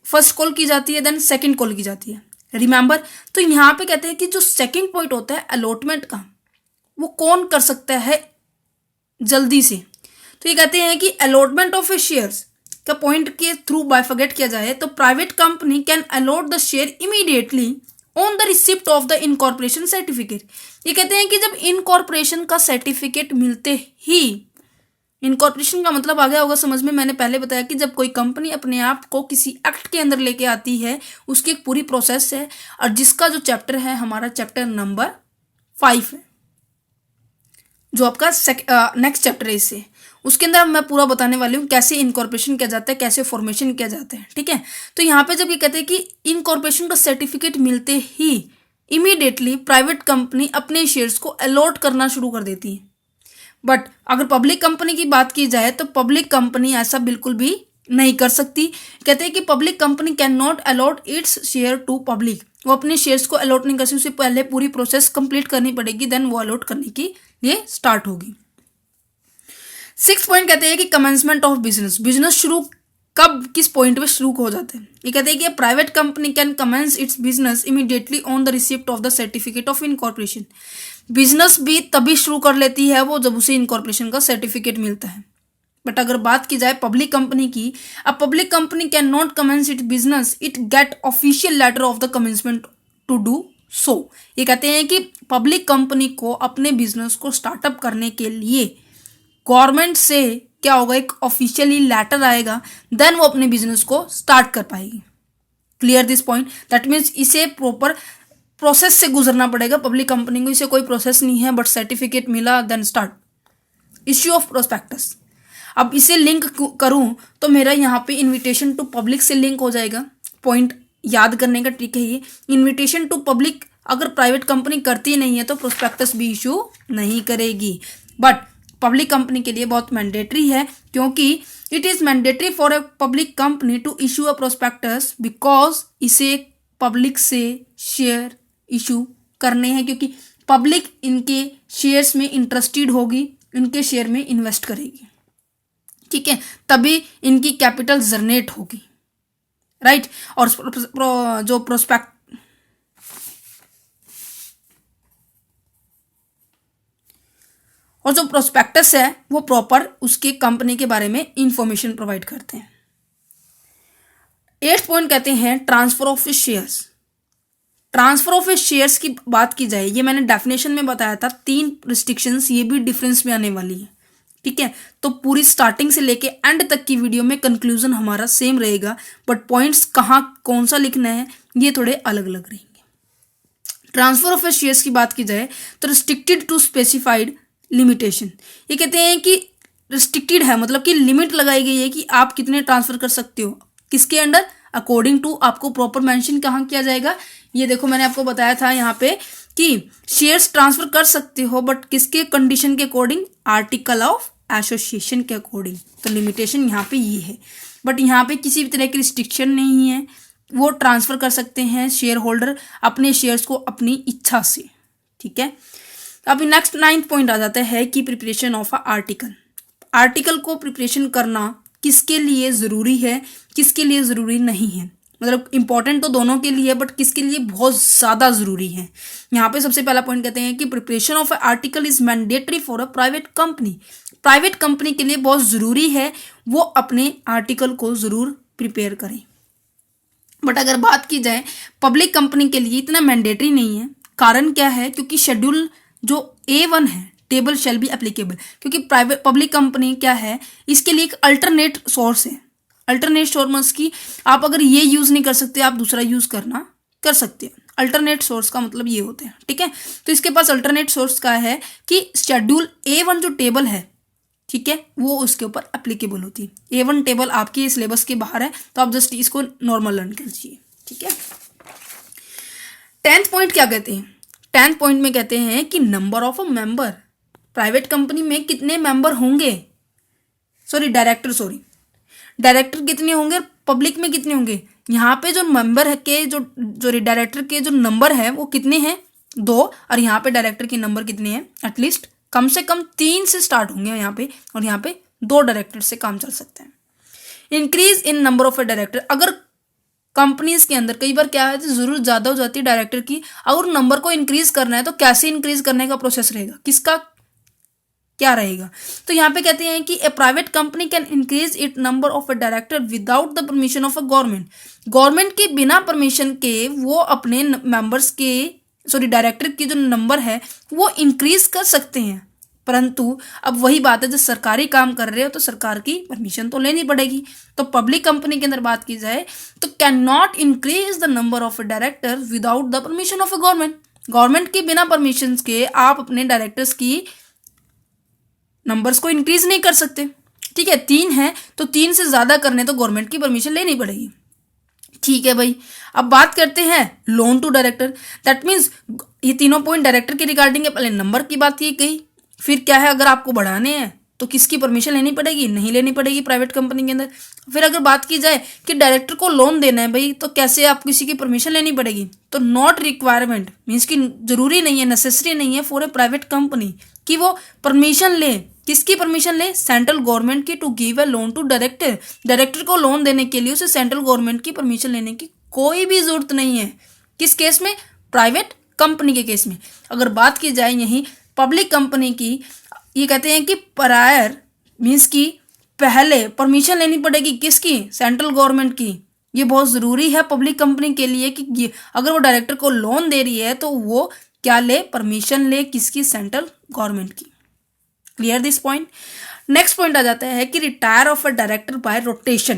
फर्स्ट कॉल की जाती है, देन सेकंड कॉल की जाती है, रिमेंबर। तो यहाँ पे कहते हैं कि जो सेकंड पॉइंट होता है अलॉटमेंट का, वो कौन कर सकता है जल्दी से? तो ये कहते हैं कि अलॉटमेंट ऑफ ए शेयर्स का पॉइंट के थ्रू बायफॉरगेट किया जाए तो private company can allot the share immediately on the receipt of the incorporation certificate. ये कहते हैं कि जब इनकॉर्पोरेशन का सर्टिफिकेट मिलते ही, इनकॉर्पोरेशन का मतलब आ गया होगा समझ में, मैंने पहले बताया कि जब कोई कंपनी अपने आप को किसी एक्ट के अंदर लेके आती है, उसकी एक पूरी प्रोसेस है, और जिसका जो चैप्टर है हमारा चैप्टर नंबर 5 है, जो आपका नेक्स्ट चैप्टर है इससे, उसके अंदर मैं पूरा बताने वाली हूँ कैसे इनकॉर्पोरेशन किया जाता है, कैसे फॉर्मेशन किया जाता है, ठीक है। तो यहाँ पे जब ये कहते हैं कि इनकॉर्पोरेशन का सर्टिफिकेट मिलते ही इमीडिएटली प्राइवेट कंपनी अपने शेयर्स को अलॉट करना शुरू कर देती है। बट अगर पब्लिक कंपनी की बात की जाए तो पब्लिक कंपनी ऐसा बिल्कुल भी नहीं कर सकती। कहते हैं कि public company can not allot its share to public. वो अपने शेयर्स को अलॉट नहीं कर सकती, उसे पहले पूरी प्रोसेस कंप्लीट करनी पड़ेगी, देन वो अलॉट करने की ये स्टार्ट होगी। 6 पॉइंट कहते हैं कि कमेंसमेंट ऑफ बिजनेस। बिजनेस शुरू कब, किस पॉइंट पे शुरू हो जाते हैं? ये कहते हैं कि private company can commence its business immediately on the receipt of the certificate of incorporation. Business भी तभी शुरू कर लेती है वो जब उसे इनकॉर्पोरेशन का सर्टिफिकेट मिलता है। बट अगर बात की जाए पब्लिक कंपनी की, अब public company can not commence it business, it get official letter of the commencement to do so. ये कहते हैं कि पब्लिक कंपनी को अपने बिजनेस को स्टार्टअप करने के लिए गवर्नमेंट से क्या होगा, एक ऑफिशियली लेटर आएगा, देन वो अपने बिजनेस को स्टार्ट कर पाएगी। Clear this point? That means इसे प्रॉपर प्रोसेस से गुजरना पड़ेगा पब्लिक कंपनी को, इसे कोई प्रोसेस नहीं है, बट सर्टिफिकेट मिला then start. Issue of prospectus, अब इसे लिंक करूं तो मेरा यहाँ पे इनविटेशन टू पब्लिक से लिंक हो जाएगा। पॉइंट याद करने का ट्रिक है ये, इनविटेशन टू पब्लिक अगर प्राइवेट कंपनी करती नहीं है तो प्रोस्पेक्टस भी इशू नहीं करेगी, बट पब्लिक कंपनी के लिए बहुत मैंडेटरी है, क्योंकि it is mandatory for a public company to issue a prospectus because इसे पब्लिक से शेयर इशू करने हैं, क्योंकि पब्लिक इनके शेयर्स में इंटरेस्टेड होगी, इनके शेयर में इन्वेस्ट करेगी, ठीक है, तभी इनकी कैपिटल जनरेट होगी, राइट। और जो प्रोस्पेक्टस है वो प्रॉपर उसके कंपनी के बारे में इंफॉर्मेशन प्रोवाइड करते हैं। 8th पॉइंट कहते हैं transfer of shares. Transfer of shares की बात की जाए, ये मैंने डेफिनेशन में बताया था, 3 रिस्ट्रिक्शंस, ये भी डिफरेंस में आने वाली है, ठीक है। तो पूरी स्टार्टिंग से लेके एंड तक की वीडियो में कंक्लूजन हमारा सेम रहेगा, बट पॉइंट्स कहाँ कौन सा लिखना है ये थोड़े अलग अलग रहेंगे। ट्रांसफर ऑफ शेयर्स की बात की जाए तो रिस्ट्रिक्टेड टू स्पेसिफाइड लिमिटेशन। ये कहते हैं कि रिस्ट्रिक्टेड है, मतलब कि लिमिट लगाई गई है कि आप कितने ट्रांसफर कर सकते हो, किसके अंडर, अकॉर्डिंग टू, आपको प्रॉपर मेंशन कहाँ किया जाएगा। ये देखो मैंने आपको बताया था यहाँ पे कि शेयर्स ट्रांसफर कर सकते हो, बट किसके कंडीशन के अकॉर्डिंग, आर्टिकल ऑफ एसोसिएशन के अकॉर्डिंग। तो लिमिटेशन यहाँ पे ये है, बट यहाँ पे किसी भी तरह की रिस्ट्रिक्शन नहीं है, वो ट्रांसफर कर सकते हैं शेयर होल्डर अपने शेयर्स को अपनी इच्छा से, ठीक है। अभी नेक्स्ट 9th पॉइंट आ जाता है कि preparation of a article. Article को प्रिपरेशन करना किसके लिए ज़रूरी है, किसके लिए ज़रूरी नहीं है, मतलब इंपॉर्टेंट तो दोनों के लिए, बट किसके लिए बहुत ज़्यादा ज़रूरी है। यहाँ पे सबसे पहला पॉइंट कहते हैं कि preparation of a article is mandatory for a private company. Private company के लिए बहुत ज़रूरी है वो अपने आर्टिकल को ज़रूर प्रिपेयर करें, बट अगर बात की जाए पब्लिक कंपनी के लिए इतना मैंडेटरी नहीं है। कारण क्या है, क्योंकि शेड्यूल जो A1 है टेबल शैल बी एप्लीकेबल, क्योंकि प्राइवेट पब्लिक कंपनी क्या है, इसके लिए एक अल्टरनेट सोर्स है। अल्टरनेट सोर्स की आप अगर ये यूज नहीं कर सकते, आप दूसरा यूज करना कर सकते हैं। अल्टरनेट सोर्स का मतलब ये होते हैं, ठीक है। तो इसके पास अल्टरनेट सोर्स का है कि शेड्यूल A1 जो टेबल है, ठीक है, वो उसके ऊपर एप्लीकेबल होती है। A1 टेबल आपके सिलेबस के बाहर है, तो आप जस्ट इसको नॉर्मल लर्न कीजिए, ठीक है। 10th पॉइंट क्या कहते हैं? 10th पॉइंट में कहते हैं कि number of a member, private company में कितने मेंबर होंगे, डायरेक्टर कितने होंगे, पब्लिक में कितने होंगे। यहाँ पे जो मेंबर है के जो डायरेक्टर के जो नंबर है वो कितने हैं, 2, और यहाँ पे डायरेक्टर के नंबर कितने हैं, एटलीस्ट कम से कम 3 से स्टार्ट होंगे यहाँ पे, और यहाँ पे 2 डायरेक्टर से काम चल सकते हैं। Increase in number of a director, अगर कंपनीज के अंदर कई बार क्या है, जरूरत ज्यादा हो जाती है डायरेक्टर की, अगर नंबर को इंक्रीज करना है तो कैसे इंक्रीज करने का प्रोसेस रहेगा, किसका क्या रहेगा। तो यहाँ पे कहते हैं कि a private company can increase it number of a director without the permission of a government के बिना परमिशन के वो अपने मेंबर्स के डायरेक्टर की जो नंबर है वो इंक्रीज कर सकते हैं। परंतु अब वही बात है, जब सरकारी काम कर रहे हो तो सरकार की परमिशन तो लेनी पड़ेगी। तो पब्लिक कंपनी के अंदर बात की जाए तो can not increase the number of director without the permission of a government के बिना परमिशन के आप अपने डायरेक्टर्स की नंबर्स को इंक्रीज नहीं कर सकते, ठीक है। 3 है तो 3 से ज्यादा करने तो गवर्नमेंट की परमिशन लेनी पड़ेगी, ठीक है भाई। अब बात करते हैं loan to director, that means ये तीनों पॉइंट डायरेक्टर के रिगार्डिंग है। पहले नंबर की बात की गई, फिर क्या है, अगर आपको बढ़ाने हैं तो किसकी परमिशन लेनी पड़ेगी, नहीं लेनी पड़ेगी प्राइवेट कंपनी के अंदर। फिर अगर बात की जाए कि डायरेक्टर को लोन देना है भाई, तो कैसे आप किसी की परमिशन लेनी पड़ेगी, तो नॉट रिक्वायरमेंट मीन्स कि जरूरी नहीं है, नेसेसरी नहीं है फॉर ए प्राइवेट कंपनी कि वो परमिशन ले। किसकी परमिशन ले, सेंट्रल गवर्नमेंट की, to give a loan to director को लोन देने के लिए उसे सेंट्रल गवर्नमेंट की परमिशन लेने की कोई भी जरूरत नहीं है। किस केस में, प्राइवेट कंपनी के केस में। अगर बात की जाए यहीं पब्लिक कंपनी की, ये कहते हैं कि प्रायर मीन्स की पहले परमिशन लेनी पड़ेगी, किसकी, सेंट्रल गवर्नमेंट की। ये बहुत ज़रूरी है पब्लिक कंपनी के लिए कि अगर वो डायरेक्टर को लोन दे रही है तो वो क्या ले, परमिशन ले, किसकी, सेंट्रल गवर्नमेंट की। Clear this point. Next point आ जाता है कि retire of a director by rotation,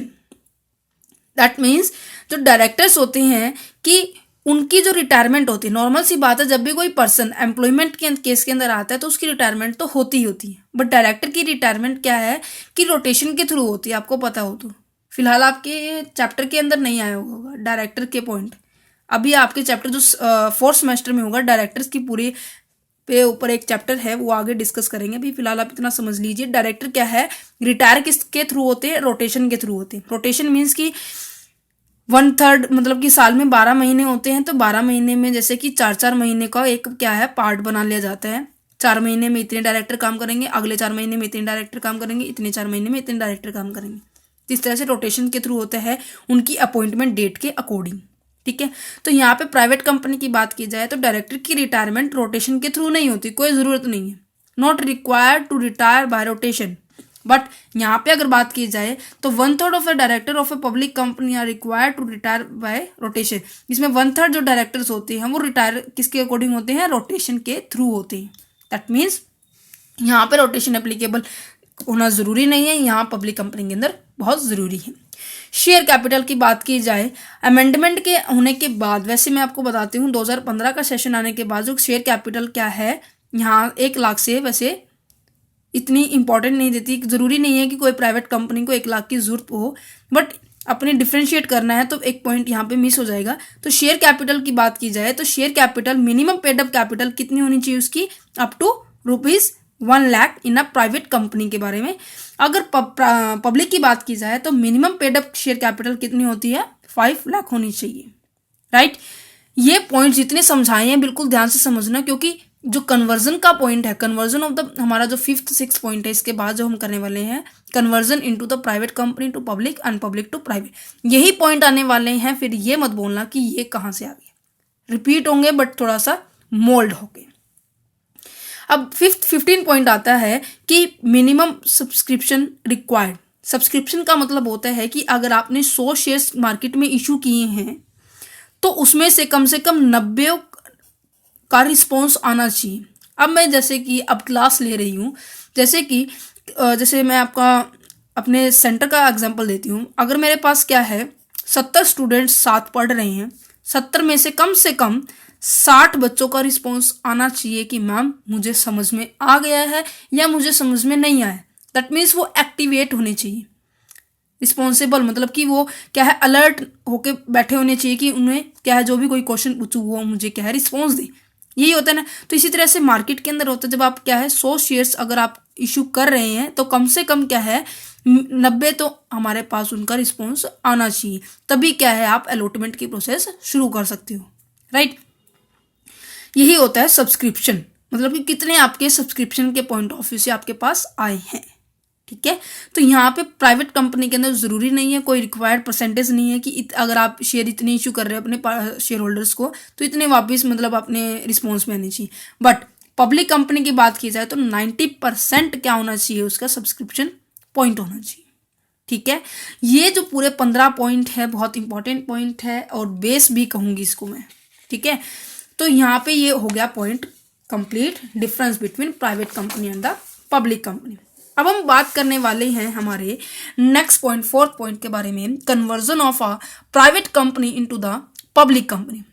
that means जो डायरेक्टर्स होते हैं कि उनकी जो रिटायरमेंट होती है, नॉर्मल सी बात है, जब भी कोई पर्सन एम्प्लॉयमेंट के केस के अंदर आता है तो उसकी रिटायरमेंट तो होती ही होती है, बट डायरेक्टर की रिटायरमेंट क्या है कि रोटेशन के थ्रू होती है। आपको पता हो तो, फिलहाल आपके चैप्टर के अंदर नहीं आया होगा डायरेक्टर के पॉइंट, अभी आपके चैप्टर जो 4th सेमेस्टर में होगा डायरेक्टर्स की पूरी पे ऊपर एक चैप्टर है, वो आगे डिस्कस करेंगे। अभी फिलहाल आप इतना समझ लीजिए, डायरेक्टर क्या है, रिटायर किसके थ्रू होते हैं, रोटेशन के थ्रू होते हैं। रोटेशन मीन्स कि 1/3 मतलब कि साल में 12 महीने होते हैं, तो 12 महीने में जैसे कि 4-4 महीने का एक क्या है पार्ट बना लिया जाता है। 4 महीने में इतने डायरेक्टर काम करेंगे, अगले 4 महीने में इतने डायरेक्टर काम करेंगे, इतने 4 महीने में इतने डायरेक्टर काम करेंगे। इस तरह से रोटेशन के थ्रू होता है उनकी अपॉइंटमेंट डेट के अकॉर्डिंग, ठीक है। तो यहाँ पे प्राइवेट कंपनी की बात की जाए तो डायरेक्टर की रिटायरमेंट रोटेशन के थ्रू नहीं होती, कोई ज़रूरत नहीं है, not required to retire by rotation. But यहाँ पे अगर बात की जाए तो 1/3 of the director of a public company are required to retire by rotation. इसमें 1/3 जो डायरेक्टर्स होते हैं वो रिटायर किसके अकॉर्डिंग होते हैं, रोटेशन के थ्रू होते हैं। दैट मीन्स यहाँ पे रोटेशन एप्लीकेबल होना ज़रूरी नहीं है, यहाँ पब्लिक कंपनी के अंदर बहुत ज़रूरी है। शेयर कैपिटल की बात की जाए, अमेंडमेंट के होने के बाद, वैसे मैं आपको बताती हूँ 2015 का सेशन आने के बाद जो शेयर कैपिटल क्या है, यहाँ 1 लाख से वैसे इतनी इंपॉर्टेंट नहीं देती, ज़रूरी नहीं है कि कोई प्राइवेट कंपनी को 1 लाख की ज़रूरत हो, बट अपने डिफ्रेंशिएट करना है तो एक पॉइंट यहाँ पे मिस हो जाएगा। तो शेयर कैपिटल की बात की जाए तो share capital minimum paid up capital कितनी होनी चाहिए उसकी, up to ₹1 lakh in a private company के बारे में। अगर पब्लिक की बात की जाए तो minimum paid up share capital कितनी होती है, 5 लाख होनी चाहिए, राइट। ये पॉइंट जितने समझाए हैं बिल्कुल ध्यान से समझना, क्योंकि जो कन्वर्जन का पॉइंट है, कन्वर्जन ऑफ द हमारा जो 5th 6th पॉइंट है, इसके बाद जो हम करने वाले हैं conversion into the private company to public and public to private, यही पॉइंट आने वाले हैं। फिर ये मत बोलना कि ये कहाँ से आ गया, रिपीट होंगे बट थोड़ा सा मोल्ड होंगे। अब 15 पॉइंट आता है कि मिनिमम सब्सक्रिप्शन रिक्वायर्ड। सब्सक्रिप्शन का मतलब होता है कि अगर आपने 100 शेयर्स मार्केट में इशू किए हैं तो उसमें से कम 90 का रिस्पॉन्स आना चाहिए। अब मैं जैसे कि अब क्लास ले रही हूँ, जैसे मैं आपका अपने सेंटर का एग्जांपल देती हूँ। अगर मेरे पास क्या है 70 स्टूडेंट्स साथ पढ़ रहे हैं, 70 में से कम 60 बच्चों का रिस्पॉन्स आना चाहिए कि मैम मुझे समझ में आ गया है या मुझे समझ में नहीं आया। दैट मीन्स वो एक्टिवेट होने चाहिए, रिस्पॉन्सिबल मतलब कि वो क्या है अलर्ट होके बैठे होने चाहिए कि उन्हें क्या है जो भी कोई क्वेश्चन पूछूँ वो मुझे क्या है रिस्पॉन्स दे। यही होता है ना। तो इसी तरह से मार्केट के अंदर होता है, जब आप क्या है 100 शेयर्स अगर आप इशू कर रहे हैं तो कम से कम क्या है 90 तो हमारे पास उनका रिस्पॉन्स आना चाहिए, तभी क्या है आप अलॉटमेंट की प्रोसेस शुरू कर सकते हो, राइट। यही होता है सब्सक्रिप्शन, मतलब कि कितने आपके सब्सक्रिप्शन के पॉइंट ऑफ व्यू से आपके पास आए हैं, ठीक है। तो यहाँ पे प्राइवेट कंपनी के अंदर जरूरी नहीं है, कोई रिक्वायर्ड परसेंटेज नहीं है कि अगर आप शेयर इतने इशू कर रहे हो अपने शेयर होल्डर्स को तो इतने वापस मतलब अपने रिस्पॉन्स में आने चाहिए। बट पब्लिक कंपनी की बात की जाए तो 90% क्या होना चाहिए, उसका सब्सक्रिप्शन पॉइंट होना चाहिए, ठीक है। ये जो पूरे 15 पॉइंट है बहुत इंपॉर्टेंट पॉइंट है और बेस भी कहूँगी इसको मैं, ठीक है। तो यहाँ पे ये हो गया point complete, difference between private company and the public company. अब हम बात करने वाले हैं हमारे नेक्स्ट पॉइंट, फोर्थ पॉइंट के बारे में, conversion of a private company into the public company,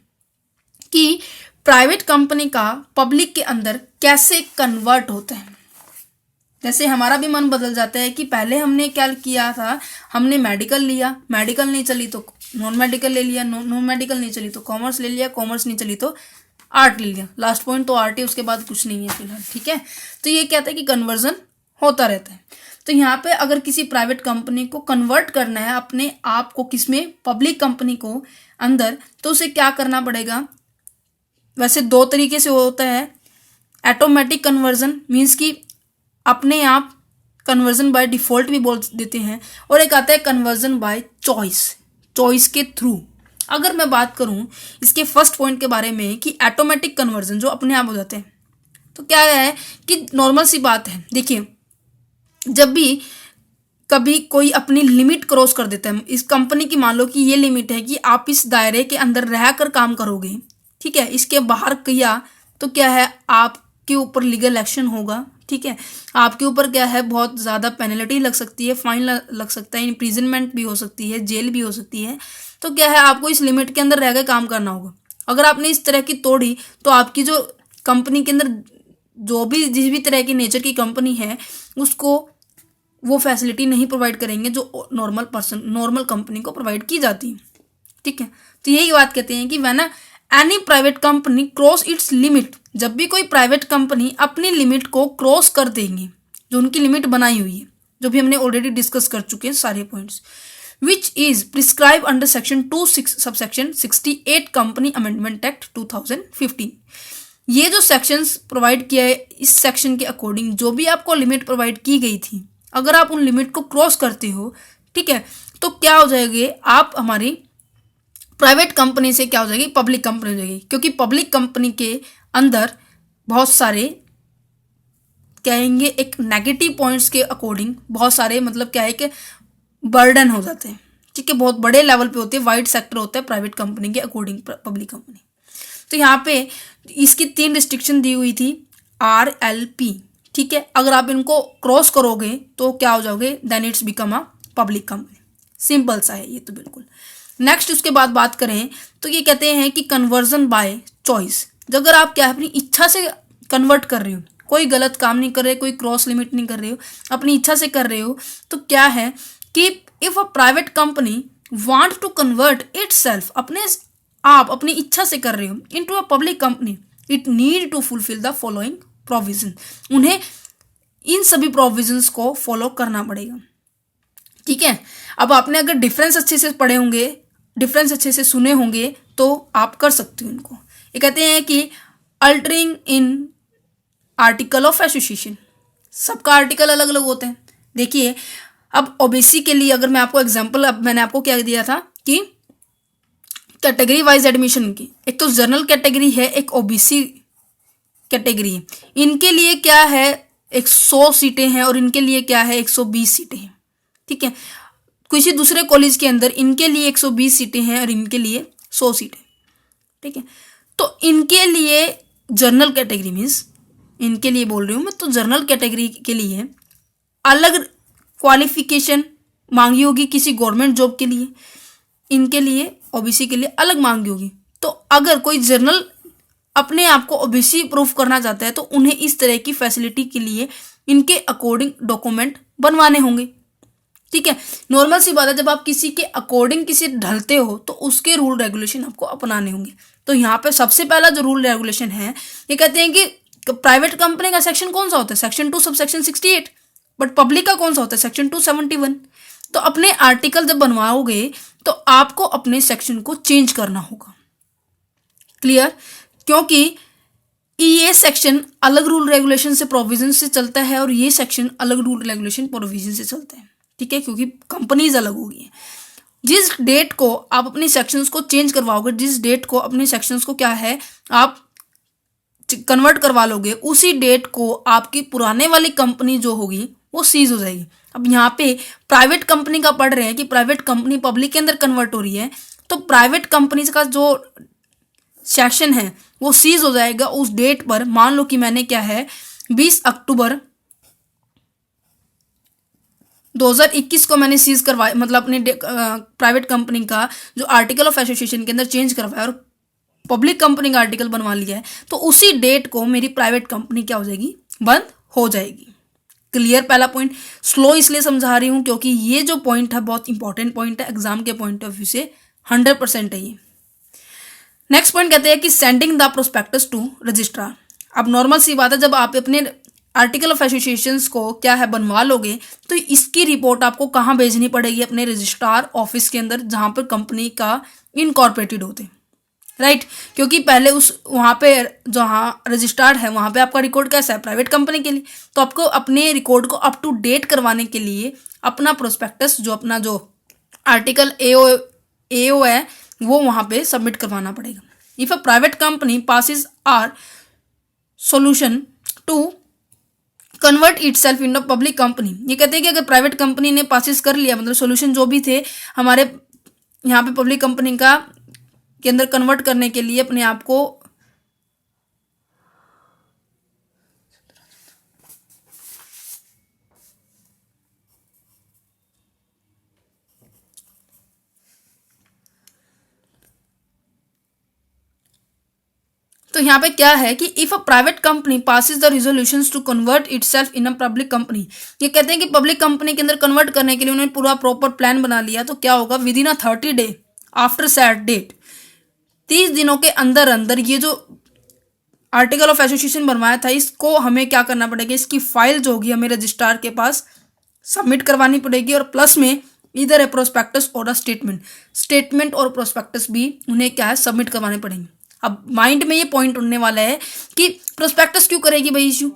कि प्राइवेट कंपनी का पब्लिक के अंदर कैसे कन्वर्ट होता है। जैसे हमारा भी मन बदल जाता है कि पहले हमने क्या किया था, हमने मेडिकल लिया, मेडिकल नहीं चली तो नॉन मेडिकल ले लिया, नॉन मेडिकल नहीं चली तो कॉमर्स ले लिया, कॉमर्स नहीं चली तो आर्ट ले लिया, लास्ट पॉइंट तो आर्ट है, उसके बाद कुछ नहीं है फिलहाल, ठीक है। तो ये कहता है कि कन्वर्जन होता रहता है। तो यहाँ पे अगर किसी प्राइवेट कंपनी को कन्वर्ट करना है अपने आप को किसमें, पब्लिक कंपनी को अंदर, तो उसे क्या करना पड़ेगा। वैसे 2 तरीके से होता है, ऑटोमेटिक कन्वर्जन मीन्स कि अपने आप कन्वर्जन बाय डिफॉल्ट भी बोल देते हैं, और एक आता है कन्वर्जन बाय चॉइस के थ्रू। अगर मैं बात करूं इसके फर्स्ट पॉइंट के बारे में कि ऑटोमेटिक कन्वर्जन जो अपने आप हो जाते हैं, तो क्या है कि नॉर्मल सी बात है। देखिए जब भी कभी कोई अपनी लिमिट क्रॉस कर देता है, इस कंपनी की मान लो कि ये लिमिट है कि आप इस दायरे के अंदर रहकर काम करोगे, ठीक है, इसके बाहर किया तो क्या है आपके ऊपर लीगल एक्शन होगा, ठीक है, आपके ऊपर क्या है बहुत ज़्यादा पेनल्टी लग सकती है, फाइन लग सकता है, इम्प्रिजनमेंट भी हो सकती है, जेल भी हो सकती है। तो क्या है आपको इस लिमिट के अंदर रहकर काम करना होगा। अगर आपने इस तरह की तोड़ी तो आपकी जो कंपनी के अंदर जो भी जिस भी तरह की नेचर की कंपनी है उसको वो फैसिलिटी नहीं प्रोवाइड करेंगे जो नॉर्मल कंपनी को प्रोवाइड की जाती है, ठीक है। तो यही बात कहते हैं कि when any private company cross it's limit, जब भी कोई प्राइवेट कंपनी अपनी लिमिट को क्रॉस कर देंगी, जो उनकी लिमिट बनाई हुई है, जो भी हमने ऑलरेडी डिस्कस कर चुके हैं सारे points, which is prescribe under section 26 subsection 68 company amendment act 2015। ये जो सेक्शंस प्रोवाइड किया है, इस सेक्शन के अकॉर्डिंग जो भी आपको लिमिट प्रोवाइड की गई थी, अगर आप उन लिमिट को क्रॉस करते हो, ठीक है, तो क्या हो जाएगी आप हमारी प्राइवेट कंपनी से क्या हो जाएगी, पब्लिक कंपनी हो जाएगी। क्योंकि पब्लिक कंपनी के अंदर बहुत सारे कहेंगे एक नेगेटिव पॉइंट्स के अकॉर्डिंग बहुत सारे मतलब क्या है कि बर्डन हो जाते हैं, ठीक है, बहुत बड़े लेवल पे होते हैं, वाइड सेक्टर होता है प्राइवेट कंपनी के अकॉर्डिंग पब्लिक कंपनी। तो यहाँ पे इसकी 3 रिस्ट्रिक्शन दी हुई थी RLP, ठीक है। अगर आप इनको क्रॉस करोगे तो क्या हो जाओगे, then its become a public company. Simple सा है ये तो बिल्कुल। नेक्स्ट उसके बाद बात करें तो ये कहते हैं कि कन्वर्जन बाय चॉइस, अगर आप क्या अपनी इच्छा से कन्वर्ट कर रहे हो, कोई गलत काम नहीं कर रहे, कोई क्रॉस लिमिट नहीं कर रहे हो, अपनी इच्छा से कर रहे हो, तो क्या है कि if a private company want to convert itself, आप अपनी इच्छा से कर रहे हो into a public company, it need to fulfil the following provision. उन्हें इन सभी प्रोविजंस को फॉलो करना पड़ेगा, ठीक है। अब आपने अगर डिफरेंस अच्छे से पढ़े होंगे, डिफरेंस अच्छे से सुने होंगे तो आप कर सकते हो इनको। ये कहते हैं कि altering in article of association, सबका आर्टिकल अलग अलग होते हैं। देखिए अब ओबीसी के लिए अगर मैं आपको एग्जांपल, अब मैंने आपको क्या दिया था कि कैटेगरी वाइज एडमिशन की, एक तो जनरल कैटेगरी है, एक ओबीसी कैटेगरी है, इनके लिए क्या है 100 सीटें हैं और इनके लिए क्या है 120 सीटें हैं, ठीक है। किसी दूसरे कॉलेज के अंदर इनके लिए 120 सीटें हैं और इनके लिए 100 सीटें, ठीक है। तो इनके लिए जनरल कैटेगरी मीन्स इनके लिए बोल रही हूँ मैं, तो जनरल कैटेगरी के लिए अलग क्वालिफिकेशन मांगी होगी, किसी गवर्नमेंट जॉब के लिए इनके लिए ओबीसी के लिए अलग मांगी होगी। तो अगर कोई जनरल अपने आप को ओबीसी प्रूफ करना चाहता है तो उन्हें इस तरह की फैसिलिटी के लिए इनके अकॉर्डिंग डॉक्यूमेंट बनवाने होंगे। ठीक है, नॉर्मल सी बात है, जब आप किसी के अकॉर्डिंग किसी ढलते हो तो उसके रूल रेगुलेशन आपको अपनाने होंगे। तो यहाँ पे सबसे पहला जो रूल रेगुलेशन है, ये कहते हैं कि प्राइवेट कंपनी का सेक्शन कौन सा होता है, section 2 sub section 68, but public का कौन सा होता है, सेक्शन 271। तो अपने आर्टिकल जब बनवाओगे तो आपको अपने सेक्शन को चेंज करना होगा। क्लियर, क्योंकि ये सेक्शन अलग रूल रेगुलेशन से प्रोविजन से चलता है और ये सेक्शन अलग रूल रेगुलेशन प्रोविजन से चलता है। ठीक है, क्योंकि कंपनीज अलग होगी हैं। जिस डेट को आप अपने सेक्शंस को चेंज करवाओगे, जिस डेट को अपने सेक्शंस को क्या है आप कन्वर्ट करवा लोगे, उसी डेट को आपकी पुराने वाली कंपनी जो होगी वो सीज हो जाएगी। अब यहाँ पे प्राइवेट कंपनी का पढ़ रहे हैं कि प्राइवेट कंपनी पब्लिक के अंदर कन्वर्ट हो रही है, तो प्राइवेट कंपनीज का जो सेक्शन है वो सीज हो जाएगा उस डेट पर। मान लो कि मैंने क्या है 20 अक्टूबर 2021 को मैंने सीज करवाया, मतलब अपनी प्राइवेट कंपनी का जो आर्टिकल ऑफ एसोसिएशन के अंदर चेंज करवाया और पब्लिक कंपनी का आर्टिकल बनवा लिया है, तो उसी डेट को मेरी प्राइवेट कंपनी क्या हो जाएगी, बंद हो जाएगी। क्लियर, पहला पॉइंट। स्लो इसलिए समझा रही हूं क्योंकि ये जो पॉइंट है बहुत इंपॉर्टेंट पॉइंट है, एग्जाम के पॉइंट ऑफ व्यू से 100% है ये। नेक्स्ट पॉइंट कहते हैं कि sending the prospectus to registrar. अब नॉर्मल सी बात है, जब आप अपने आर्टिकल ऑफ एसोसिएशन को क्या है बनवा लोगे तो इसकी रिपोर्ट आपको कहाँ भेजनी पड़ेगी, अपने रजिस्ट्रार ऑफिस के अंदर जहाँ पर कंपनी का इनकॉर्पोरेटेड होते, राइट। क्योंकि पहले उस वहाँ पे जहाँ रजिस्ट्रार है वहाँ पे आपका रिकॉर्ड कैसा है, प्राइवेट कंपनी के लिए, तो आपको अपने रिकॉर्ड को अप टू डेट करवाने के लिए अपना प्रोस्पेक्टस जो अपना जो आर्टिकल एओ है वो वहाँ पे सबमिट करवाना पड़ेगा। If a private company passes resolution to convert itself in a public company, ये कहते हैं कि अगर प्राइवेट कंपनी ने पासिस कर लिया, मतलब सोल्यूशन जो भी थे हमारे यहाँ पे पब्लिक कंपनी का के अंदर कन्वर्ट करने के लिए अपने आप को तो यहाँ पे क्या है कि if a private company passes the resolutions to convert itself in a public company, ये कहते हैं कि पब्लिक कंपनी के अंदर कन्वर्ट करने के लिए उन्होंने पूरा प्रॉपर प्लान बना लिया, तो क्या होगा, within a 30 day after that date, 30 दिनों के अंदर अंदर ये जो आर्टिकल ऑफ एसोसिएशन बनवाया था इसको हमें क्या करना पड़ेगा, इसकी फाइल जो होगी हमें रजिस्ट्रार के पास सबमिट करवानी पड़ेगी, और प्लस में इधर है प्रोस्पेक्टस और स्टेटमेंट और प्रोस्पेक्टस भी उन्हें क्या है सबमिट करवाने पड़ेंगे। अब माइंड में ये पॉइंट उड़ने वाला है कि प्रोस्पेक्टस क्यों करेगी भाई इशू,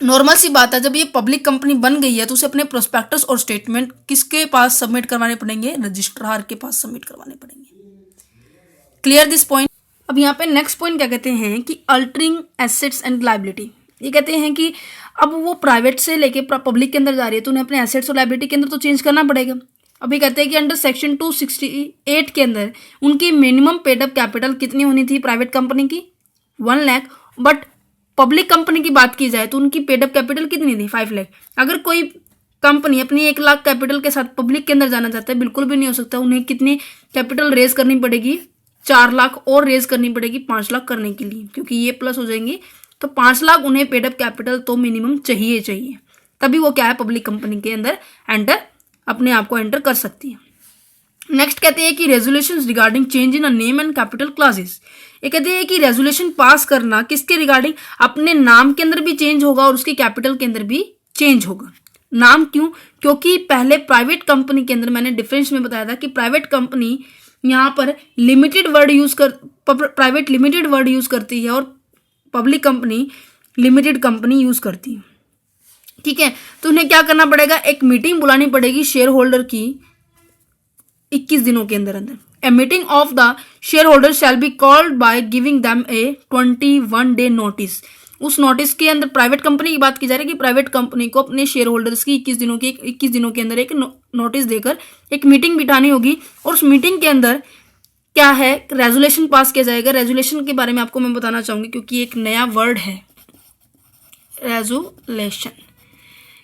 नॉर्मल सी बात है, जब ये पब्लिक कंपनी बन गई है तो उसे अपने प्रोस्पेक्टस और स्टेटमेंट किसके पास सबमिट करवाने पड़ेंगे, रजिस्ट्रार के पास सबमिट करवाने पड़ेंगे। Clear this point. अब यहाँ पे नेक्स्ट पॉइंट क्या कहते हैं कि अल्टरिंग एसेट्स एंड लायबिलिटी, ये कहते हैं कि अब वो प्राइवेट से लेके पब्लिक के अंदर जा रही है तो उन्हें अपने एसेट्स और लायबिलिटी के अंदर तो चेंज करना पड़ेगा। अभी कहते हैं कि अंडर सेक्शन 268 के अंदर उनकी मिनिमम पेडअप कैपिटल कितनी होनी थी प्राइवेट कंपनी की, 1 लाख, बट पब्लिक कंपनी की बात की जाए तो उनकी पेडअप कैपिटल कितनी थी, 5 लाख। अगर कोई कंपनी अपनी 1 लाख कैपिटल के साथ पब्लिक के अंदर जाना चाहता है, बिल्कुल भी नहीं हो सकता, उन्हें कितनी कैपिटल रेज करनी पड़ेगी, 4 लाख और रेज करनी पड़ेगी 5 लाख करने के लिए, क्योंकि ये प्लस हो जाएंगे, तो 5 लाख उन्हें पेडअप कैपिटल तो मिनिमम चाहिए, तभी वो क्या है पब्लिक कंपनी के अंदर अपने आप को एंटर कर सकती है। नेक्स्ट कहते हैं कि resolutions regarding change in a name and capital classes, ये कहते हैं कि रेजोल्यूशन पास करना किसके रिगार्डिंग, अपने नाम के अंदर भी चेंज होगा और उसके कैपिटल के अंदर भी चेंज होगा। नाम क्यों, क्योंकि पहले प्राइवेट कंपनी के अंदर मैंने डिफरेंस में बताया था कि प्राइवेट कंपनी यहाँ पर प्राइवेट लिमिटेड वर्ड यूज करती है और public company limited company use करती है। ठीक है, तो उन्हें क्या करना पड़ेगा, एक मीटिंग बुलानी पड़ेगी शेयर होल्डर की 21 दिनों के अंदर a meeting of the share holder shall be called by giving them a 21 day notice. उस नोटिस के अंदर प्राइवेट कंपनी की बात की जा रही है कि प्राइवेट कंपनी को अपने शेयर होल्डर्स की 21 दिनों के अंदर एक नोटिस देकर एक मीटिंग बिठानी होगी, और उस मीटिंग के अंदर क्या है, रेजोल्यूशन पास किया जाएगा। रेजोल्यूशन के बारे में आपको मैं बताना चाहूंगी क्योंकि एक नया वर्ड है, रेजुलेशन।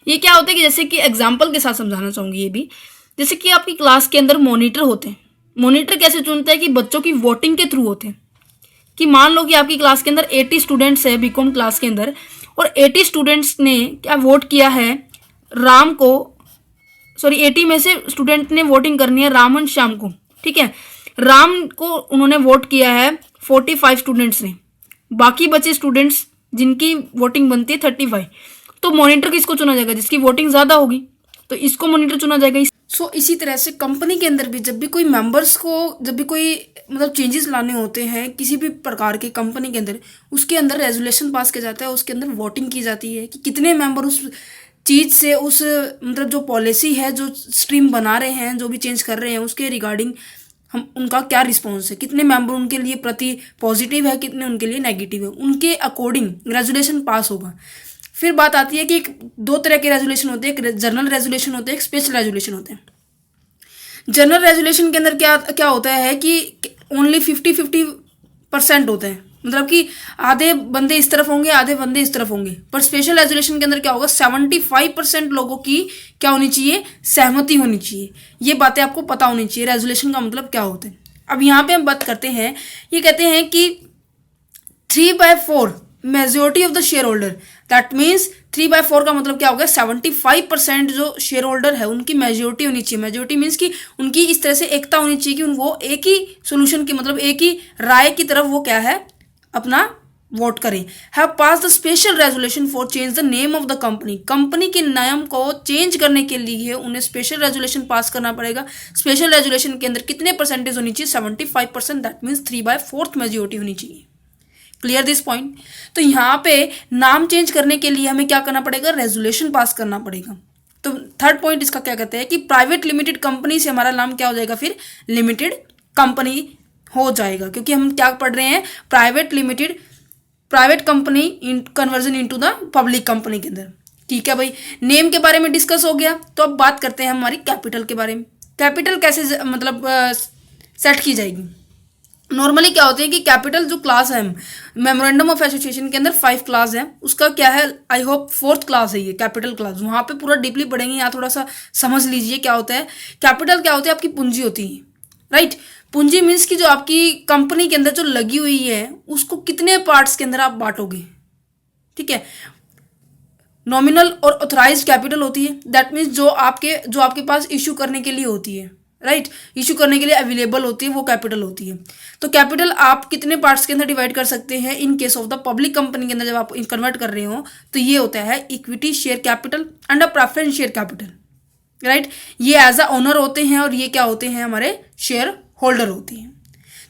ये क्या होता है कि जैसे कि एग्जाम्पल के साथ समझाना चाहूंगी ये भी, जैसे कि आपकी क्लास के अंदर मॉनिटर होते हैं। मॉनिटर कैसे चुनता है कि बच्चों की वोटिंग के थ्रू होते हैं। कि मान लो कि आपकी क्लास के अंदर 80 स्टूडेंट्स है बीकॉम क्लास के अंदर, और 80 स्टूडेंट्स ने क्या वोट किया है राम को, सॉरी 80 में से स्टूडेंट ने वोटिंग करनी है राम और श्याम को, ठीक है। राम को उन्होंने वोट किया है 45 स्टूडेंट्स ने, बाकी बचे स्टूडेंट्स जिनकी वोटिंग बनती है 35। तो मॉनिटर किसको चुना जाएगा? जिसकी वोटिंग ज़्यादा होगी, तो इसको मॉनिटर चुना जाएगा। इसी तरह से कंपनी के अंदर भी जब भी कोई मेंबर्स को, जब भी कोई मतलब चेंजेस लाने होते हैं किसी भी प्रकार के कंपनी के अंदर, उसके अंदर रेजोल्यूशन पास किया जाता है, उसके अंदर वोटिंग की जाती है कि कितने मेंबर उस चीज़ से, उस मतलब जो पॉलिसी है, जो स्ट्रीम बना रहे हैं, जो भी चेंज कर रहे हैं, उसके रिगार्डिंग हम उनका क्या रिस्पॉन्स है, कितने मेंबर उनके लिए प्रति पॉजिटिव है, कितने उनके लिए नेगेटिव है, उनके अकॉर्डिंग रेजोल्यूशन पास होगा। फिर बात आती है कि दो तरह के रेजोल्यूशन होते हैं, एक जनरल रेजोल्यूशन होते हैं, एक स्पेशल रेजोल्यूशन होते हैं। जनरल रेजोल्यूशन के अंदर क्या क्या होता है कि ओनली 50-50% होते हैं, मतलब कि आधे बंदे इस तरफ होंगे, आधे बंदे इस तरफ होंगे। पर स्पेशल रेजोल्यूशन के अंदर क्या होगा, 75% लोगों की क्या होनी चाहिए, सहमति होनी चाहिए। ये बातें आपको पता होनी चाहिए रेजोल्यूशन का मतलब क्या होता है। अब यहाँ पे हम बात करते हैं, ये कहते हैं कि 3/4 majority of the share holder, that means 3/4 का मतलब क्या होगा, 75% जो शेयर होल्डर है उनकी मेजोरिटी होनी चाहिए। मेजोरिटी मीन्स कि उनकी इस तरह से एकता होनी चाहिए कि वो एक ही सोल्यूशन की, मतलब एक ही राय की तरफ वो क्या है अपना वोट करें। Have pass the special resolution for change the name of the company. Company के नियम को चेंज करने के लिए उन्हें स्पेशल रेजोल्यूशन पास करना पड़ेगा। स्पेशल रेजोल्यूशन के अंदर कितने परसेंटेज होनी चाहिए, 75%, दैट मीन्स 3/4 मेजोरिटी होनी चाहिए। Clear this point. तो यहाँ पे नाम चेंज करने के लिए हमें क्या करना पड़ेगा, रेजोल्यूशन पास करना पड़ेगा। तो थर्ड पॉइंट इसका क्या कहते हैं कि प्राइवेट लिमिटेड कंपनी से हमारा नाम क्या हो जाएगा, फिर लिमिटेड कंपनी हो जाएगा, क्योंकि हम क्या पढ़ रहे हैं, private company conversion into the public company के अंदर। ठीक है भाई, नेम के बारे में डिस्कस हो गया। तो अब बात करते हैं हमारी कैपिटल के बारे में। कैपिटल कैसे मतलब सेट की जाएगी। नॉर्मली क्या होते हैं कि कैपिटल जो क्लास है, मेमोरेंडम ऑफ एसोसिएशन के अंदर 5 क्लास है, उसका क्या है, आई होप 4th क्लास है ये कैपिटल क्लास। वहाँ पे पूरा डीपली पढ़ेंगे, यहाँ थोड़ा सा समझ लीजिए क्या होता है। कैपिटल क्या होता है, आपकी पूंजी होती है, राइट। पूंजी मीन्स कि जो आपकी कंपनी के अंदर जो लगी हुई है उसको कितने पार्ट्स के अंदर आप बांटोगे, ठीक है। नॉमिनल और ऑथराइज कैपिटल होती है, दैट मीन्स जो आपके पास इशू करने के लिए होती है, राइट, इशू करने के लिए अवेलेबल होती है, वो कैपिटल होती है। तो कैपिटल आप कितने पार्ट्स के अंदर डिवाइड कर सकते हैं। In case of the public company के अंदर जब आप कन्वर्ट कर रहे हो तो ये होता है equity share capital and a preference share capital, right. ये एज अ ओनर होते हैं और ये क्या होते हैं, हमारे शेयर होल्डर होते हैं।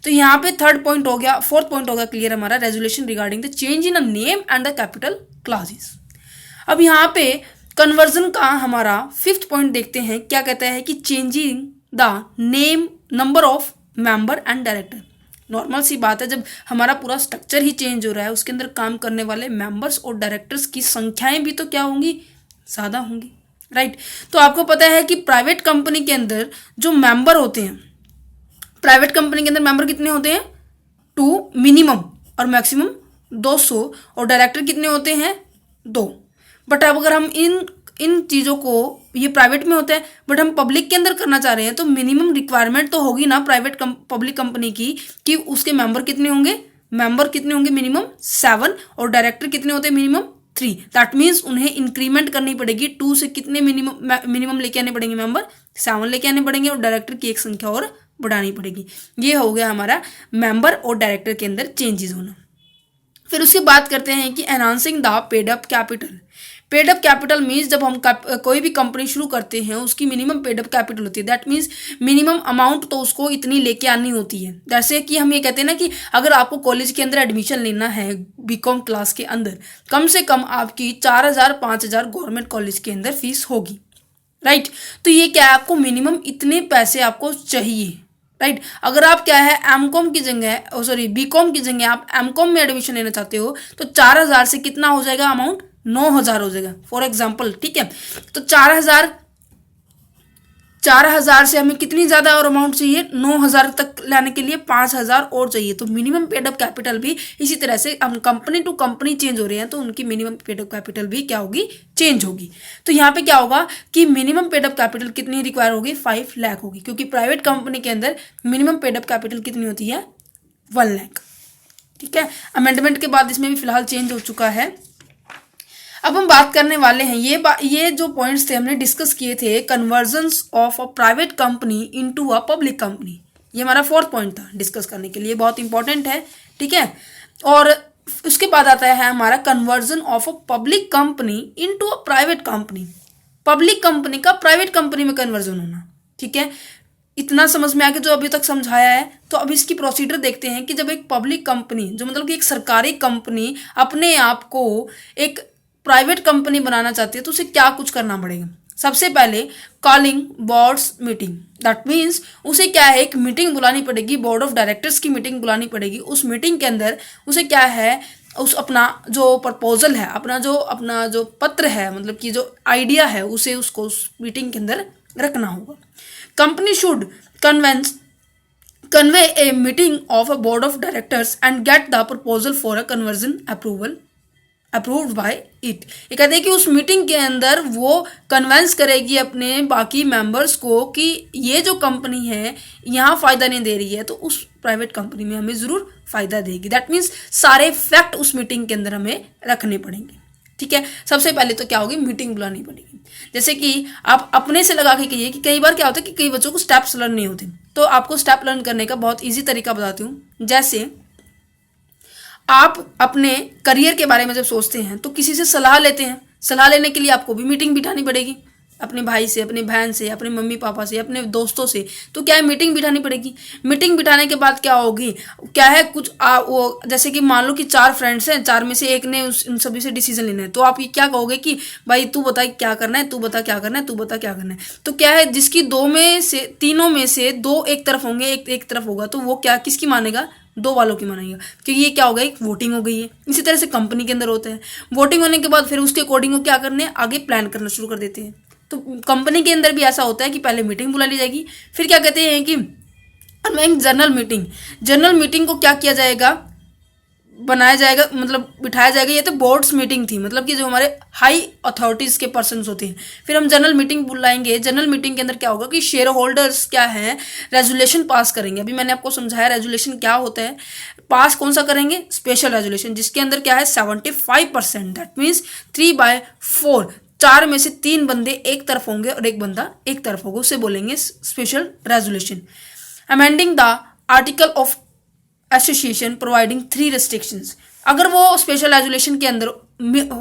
तो यहाँ पे थर्ड पॉइंट हो गया, फोर्थ पॉइंट हो गया क्लियर हमारा, resolution regarding the change in a name and the capital classes. अब यहाँ पे कन्वर्जन का हमारा 5th पॉइंट देखते हैं, क्या कहता है कि changing the name, number of member and director. Normal सी बात है, जब हमारा पूरा स्ट्रक्चर ही चेंज हो रहा है, उसके अंदर काम करने वाले मेंबर्स और डायरेक्टर्स की संख्याएं भी तो क्या होंगी, ज़्यादा होंगी, राइट। तो आपको पता है कि प्राइवेट कंपनी के अंदर जो मेंबर होते हैं, प्राइवेट कंपनी के अंदर मेंबर कितने होते हैं, 2 मिनिमम और मैक्सिमम 200, और डायरेक्टर कितने होते हैं, 2। बट अब अगर हम इन चीज़ों को, ये प्राइवेट में होता है बट हम पब्लिक के अंदर करना चाह रहे हैं, तो मिनिमम रिक्वायरमेंट तो होगी ना पब्लिक कंपनी की कि उसके मेंबर कितने होंगे, मिनिमम 7, और डायरेक्टर कितने होते हैं, मिनिमम 3। दैट मीन्स उन्हें इंक्रीमेंट करनी पड़ेगी, 2 से कितने मिनिमम लेके आने पड़ेंगे, मेंबर 7 लेके आने पड़ेंगे, और डायरेक्टर की एक संख्या और बढ़ानी पड़ेगी। ये हो गया हमारा मेंबर और डायरेक्टर के अंदर चेंजेस होना। फिर उसके बात करते हैं कि enhancing the paid up capital. Paid up capital means जब हम कोई भी कंपनी शुरू करते हैं उसकी मिनिमम पेड अप कैपिटल होती है, दैट मीन्स मिनिमम अमाउंट तो उसको इतनी लेके आनी होती है। जैसे कि हम ये कहते हैं ना कि अगर आपको कॉलेज के अंदर एडमिशन लेना है बीकॉम क्लास के अंदर, कम से कम आपकी 4,000-5,000 गवर्नमेंट कॉलेज के अंदर फीस होगी, राइट। तो ये क्या है, आपको मिनिमम इतने पैसे आपको चाहिए, राइट। अगर आप क्या है एमकॉम की जगह, सॉरी बीकॉम की जगह आप एमकॉम में एडमिशन लेना चाहते हो, तो 4,000 से कितना हो जाएगा अमाउंट, 9,000 हो जाएगा फॉर एग्जाम्पल, ठीक है। तो 4,000 4,000 से हमें कितनी ज़्यादा और अमाउंट चाहिए, 9,000 तक लाने के लिए 5,000 और चाहिए। तो मिनिमम पेड अप कैपिटल भी इसी तरह से, हम कंपनी टू कंपनी चेंज हो रहे हैं तो उनकी मिनिमम पेड अप कैपिटल भी क्या होगी, चेंज होगी। तो यहाँ पे क्या होगा कि मिनिमम पेड अप कैपिटल कितनी रिक्वायर होगी, 5 लाख होगी, क्योंकि प्राइवेट कंपनी के अंदर मिनिमम पेड अप कैपिटल कितनी होती है, 1 लाख। ठीक है, अमेंडमेंट के बाद इसमें भी फिलहाल चेंज हो चुका है। अब हम बात करने वाले हैं ये जो पॉइंट्स थे हमने डिस्कस किए थे, convergence of a private company into a public company. ये हमारा 4th पॉइंट था डिस्कस करने के लिए, बहुत इंपॉर्टेंट है। ठीक है, और उसके बाद आता है हमारा conversion of a public company into a private company. Public company का प्राइवेट कंपनी में कन्वर्जन होना। ठीक है, इतना समझ में आ गया जो अभी तक समझाया है। तो अब इसकी प्रोसीजर देखते हैं कि जब एक पब्लिक कंपनी, जो मतलब कि एक सरकारी कंपनी अपने आप को एक प्राइवेट कंपनी बनाना चाहती है तो उसे क्या कुछ करना पड़ेगा। सबसे पहले calling boards meeting, that means उसे क्या है, एक मीटिंग बुलानी पड़ेगी, बोर्ड ऑफ डायरेक्टर्स की मीटिंग बुलानी पड़ेगी। उस मीटिंग के अंदर उसे क्या है, उस अपना जो प्रपोजल है, अपना जो पत्र है, मतलब कि जो आइडिया है, उसे उसको उस मीटिंग के अंदर रखना होगा। Company should convey a meeting of a board of directors and get the proposal for a conversion approved by it। ये कहते हैं कि उस मीटिंग के अंदर वो कन्वेंस करेगी अपने बाकी मेंबर्स को कि ये जो कंपनी है यहाँ फ़ायदा नहीं दे रही है तो उस प्राइवेट कंपनी में हमें ज़रूर फ़ायदा देगी। दैट मीन्स सारे फैक्ट उस मीटिंग के अंदर हमें रखने पड़ेंगे। ठीक है, सबसे पहले तो क्या होगी, मीटिंग बुलानी पड़ेगी। जैसे कि आप अपने से लगा के कहिए कि कई बार क्या होता है कि कई बच्चों को स्टेप्स लर्न नहीं होते, तो आपको स्टेप लर्न करने का बहुत इजी तरीका बताती हूँ। जैसे आप अपने करियर के बारे में जब सोचते हैं तो किसी से सलाह लेते हैं, सलाह लेने के लिए आपको भी मीटिंग बिठानी पड़ेगी, अपने भाई से, अपने बहन से, अपने मम्मी पापा से, अपने दोस्तों से। तो क्या है, मीटिंग बिठानी पड़ेगी। मीटिंग बिठाने के बाद क्या होगी, क्या है, कुछ वो जैसे कि मान लो कि 4 फ्रेंड्स हैं, 4 में से एक ने उन सभी से डिसीजन लेना है, तो आप ये क्या कहोगे कि भाई तू बता क्या करना है, तू बता क्या करना है, तू बता क्या करना है। तो क्या है, जिसकी तीनों में से 2 एक तरफ होंगे, एक तरफ होगा, तो वो क्या किसकी मानेगा, 2 वालों की मानेगा, क्योंकि ये क्या हो गया, एक वोटिंग हो गई है। इसी तरह से कंपनी के अंदर होता है, वोटिंग होने के बाद फिर उसके अकॉर्डिंग वो क्या करने, आगे प्लान करना शुरू कर देते हैं। तो कंपनी के अंदर भी ऐसा होता है कि पहले मीटिंग बुला ली जाएगी, फिर क्या कहते हैं कि जनरल मीटिंग को क्या किया जाएगा, बनाया जाएगा, मतलब बिठाया जाएगा। ये तो बोर्ड्स मीटिंग थी, मतलब कि जो हमारे हाई अथॉरिटीज़ के पर्सन्स होते हैं। फिर हम जनरल मीटिंग बुलाएंगे, जनरल मीटिंग के अंदर क्या होगा कि शेयर होल्डर्स क्या है, रेजोल्यूशन पास करेंगे। अभी मैंने आपको समझाया रेजोल्यूशन क्या होता है। पास कौन सा करेंगे, स्पेशल रेजोल्यूशन, जिसके अंदर क्या है 75%, दैट मीन्स 3/4, 4 में से 3 बंदे एक तरफ होंगे और एक बंदा एक तरफ होगा, उसे बोलेंगे special resolution. Amending the article of association providing 3 restrictions, अगर वो स्पेशल रेजोल्यूशन के अंदर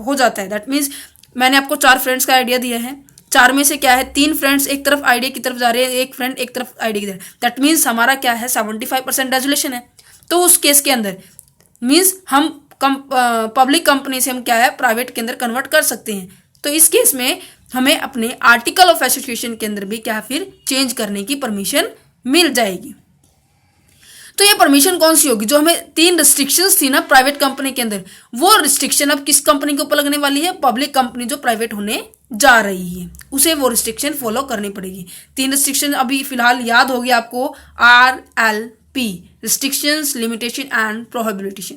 हो जाता है, दैट मीन्स मैंने आपको 4 फ्रेंड्स का आइडिया दिया है, 4 में से क्या है 3 फ्रेंड्स एक तरफ आइडिया की तरफ जा रहे हैं, एक फ्रेंड एक तरफ आइडिया की तरफ, दैट मीन्स हमारा क्या है 75% रेजोल्यूशन है। तो उस केस के अंदर मीन्स हम पब्लिक कंपनी से हम क्या है प्राइवेट के अंदर कन्वर्ट कर सकते हैं। तो इस केस में हमें अपने आर्टिकल ऑफ एसोसिएशन के अंदर भी क्या फिर चेंज करने की परमिशन मिल जाएगी। तो ये परमिशन कौन सी होगी, जो हमें 3 रिस्ट्रिक्शंस थी ना प्राइवेट कंपनी के अंदर, वो रिस्ट्रिक्शन अब किस कंपनी के ऊपर लगने वाली है, पब्लिक कंपनी जो प्राइवेट होने जा रही है उसे वो रिस्ट्रिक्शन फॉलो करनी पड़ेगी। 3 रिस्ट्रिक्शन अभी फिलहाल याद होगी आपको, RLP, restrictions, limitation and prohibition.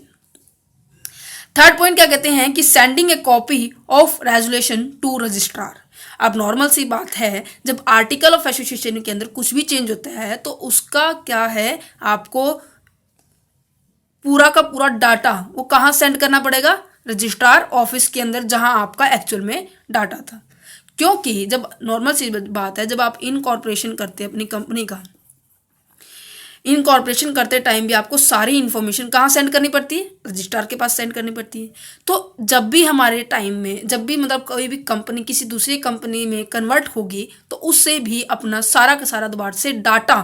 Third point क्या कहते हैं कि sending a copy of resolution to registrar. अब नॉर्मल सी बात है, जब आर्टिकल ऑफ एसोसिएशन के अंदर कुछ भी चेंज होता है तो उसका क्या है, आपको पूरा का पूरा डाटा वो कहाँ सेंड करना पड़ेगा, रजिस्ट्रार ऑफिस के अंदर, जहां आपका एक्चुअल में डाटा था। क्योंकि जब नॉर्मल सी बात है, जब आप इनकॉर्पोरेशन करते हैं अपनी कंपनी का, इनकॉर्पोरेशन करते टाइम भी आपको सारी इन्फॉर्मेशन कहाँ सेंड करनी पड़ती है, रजिस्ट्रार के पास सेंड करनी पड़ती है। तो जब भी हमारे टाइम में, जब भी मतलब कोई भी कंपनी किसी दूसरी कंपनी में कन्वर्ट होगी तो उससे भी अपना सारा का सारा दोबारा से डाटा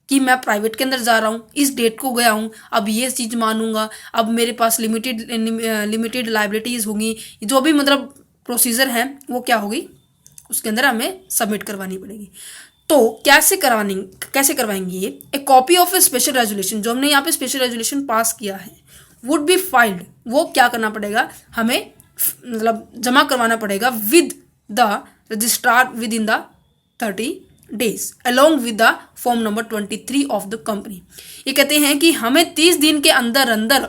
कि मैं प्राइवेट के अंदर जा रहा हूँ, इस डेट को गया हूँ, अब ये चीज़ मानूंगा, अब मेरे पास लिमिटेड लाइबिलिटीज़ होंगी, जो भी मतलब प्रोसीजर है वो क्या होगी उसके अंदर हमें सबमिट करवानी पड़ेगी। तो कैसे करवाएंगे ये, ए copy of A special resolution, जो हमने यहाँ पे स्पेशल रेजोल्यूशन पास किया है, वुड बी फाइल्ड, वो क्या करना पड़ेगा हमें, मतलब जमा करवाना पड़ेगा with the registrar with in the 30 days along with the form number 23 of the company. ये कहते हैं कि हमें 30 दिन के अंदर अंदर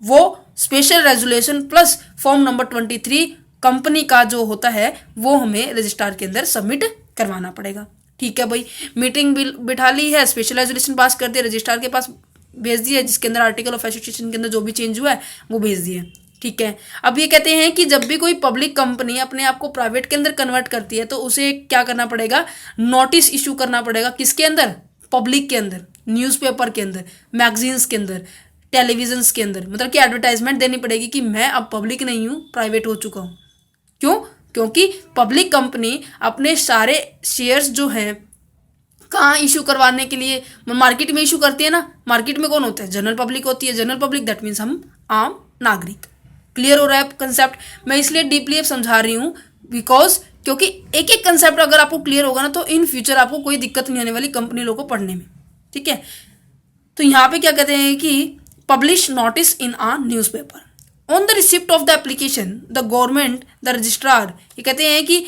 वो special resolution plus form number 23 company का जो होता है वो हमें रजिस्ट्रार के अंदर सबमिट करवाना पड़ेगा। ठीक है भाई, मीटिंग बिठा ली है, स्पेशल रेजोल्यूशन पास कर दिया, रजिस्ट्रार के पास भेज दिया, जिसके अंदर आर्टिकल ऑफ एसोसिएशन के अंदर जो भी चेंज हुआ है वो भेज दिए। ठीक है, अब ये कहते हैं कि जब भी कोई पब्लिक कंपनी अपने आप को प्राइवेट के अंदर कन्वर्ट करती है तो उसे क्या करना पड़ेगा, नोटिस इशू करना पड़ेगा। किसके अंदर, पब्लिक के अंदर, न्यूज़पेपर के अंदर, मैगजीन्स के अंदर, टेलीविजन्स के अंदर, मतलब कि एडवर्टाइजमेंट देनी पड़ेगी कि मैं अब पब्लिक नहीं हूँ, प्राइवेट हो चुका हूँ। क्यों? क्योंकि पब्लिक कंपनी अपने सारे शेयर्स जो हैं कहाँ इशू करवाने के लिए, मार्केट में इशू करती है ना। मार्केट में कौन होता है, जनरल पब्लिक होती है। जनरल पब्लिक दैट मीन्स हम आम नागरिक। क्लियर हो रहा है कंसेप्ट? मैं इसलिए डीपली अब समझा रही हूँ बिकॉज क्योंकि एक एक कंसेप्ट अगर आपको क्लियर होगा ना तो इन फ्यूचर आपको कोई दिक्कत नहीं आने वाली कंपनी लोगों को पढ़ने में। ठीक है, तो यहाँ पे क्या कहते हैं कि publish notice in a newspaper on the receipt of the application the government the registrar. ये कहते हैं कि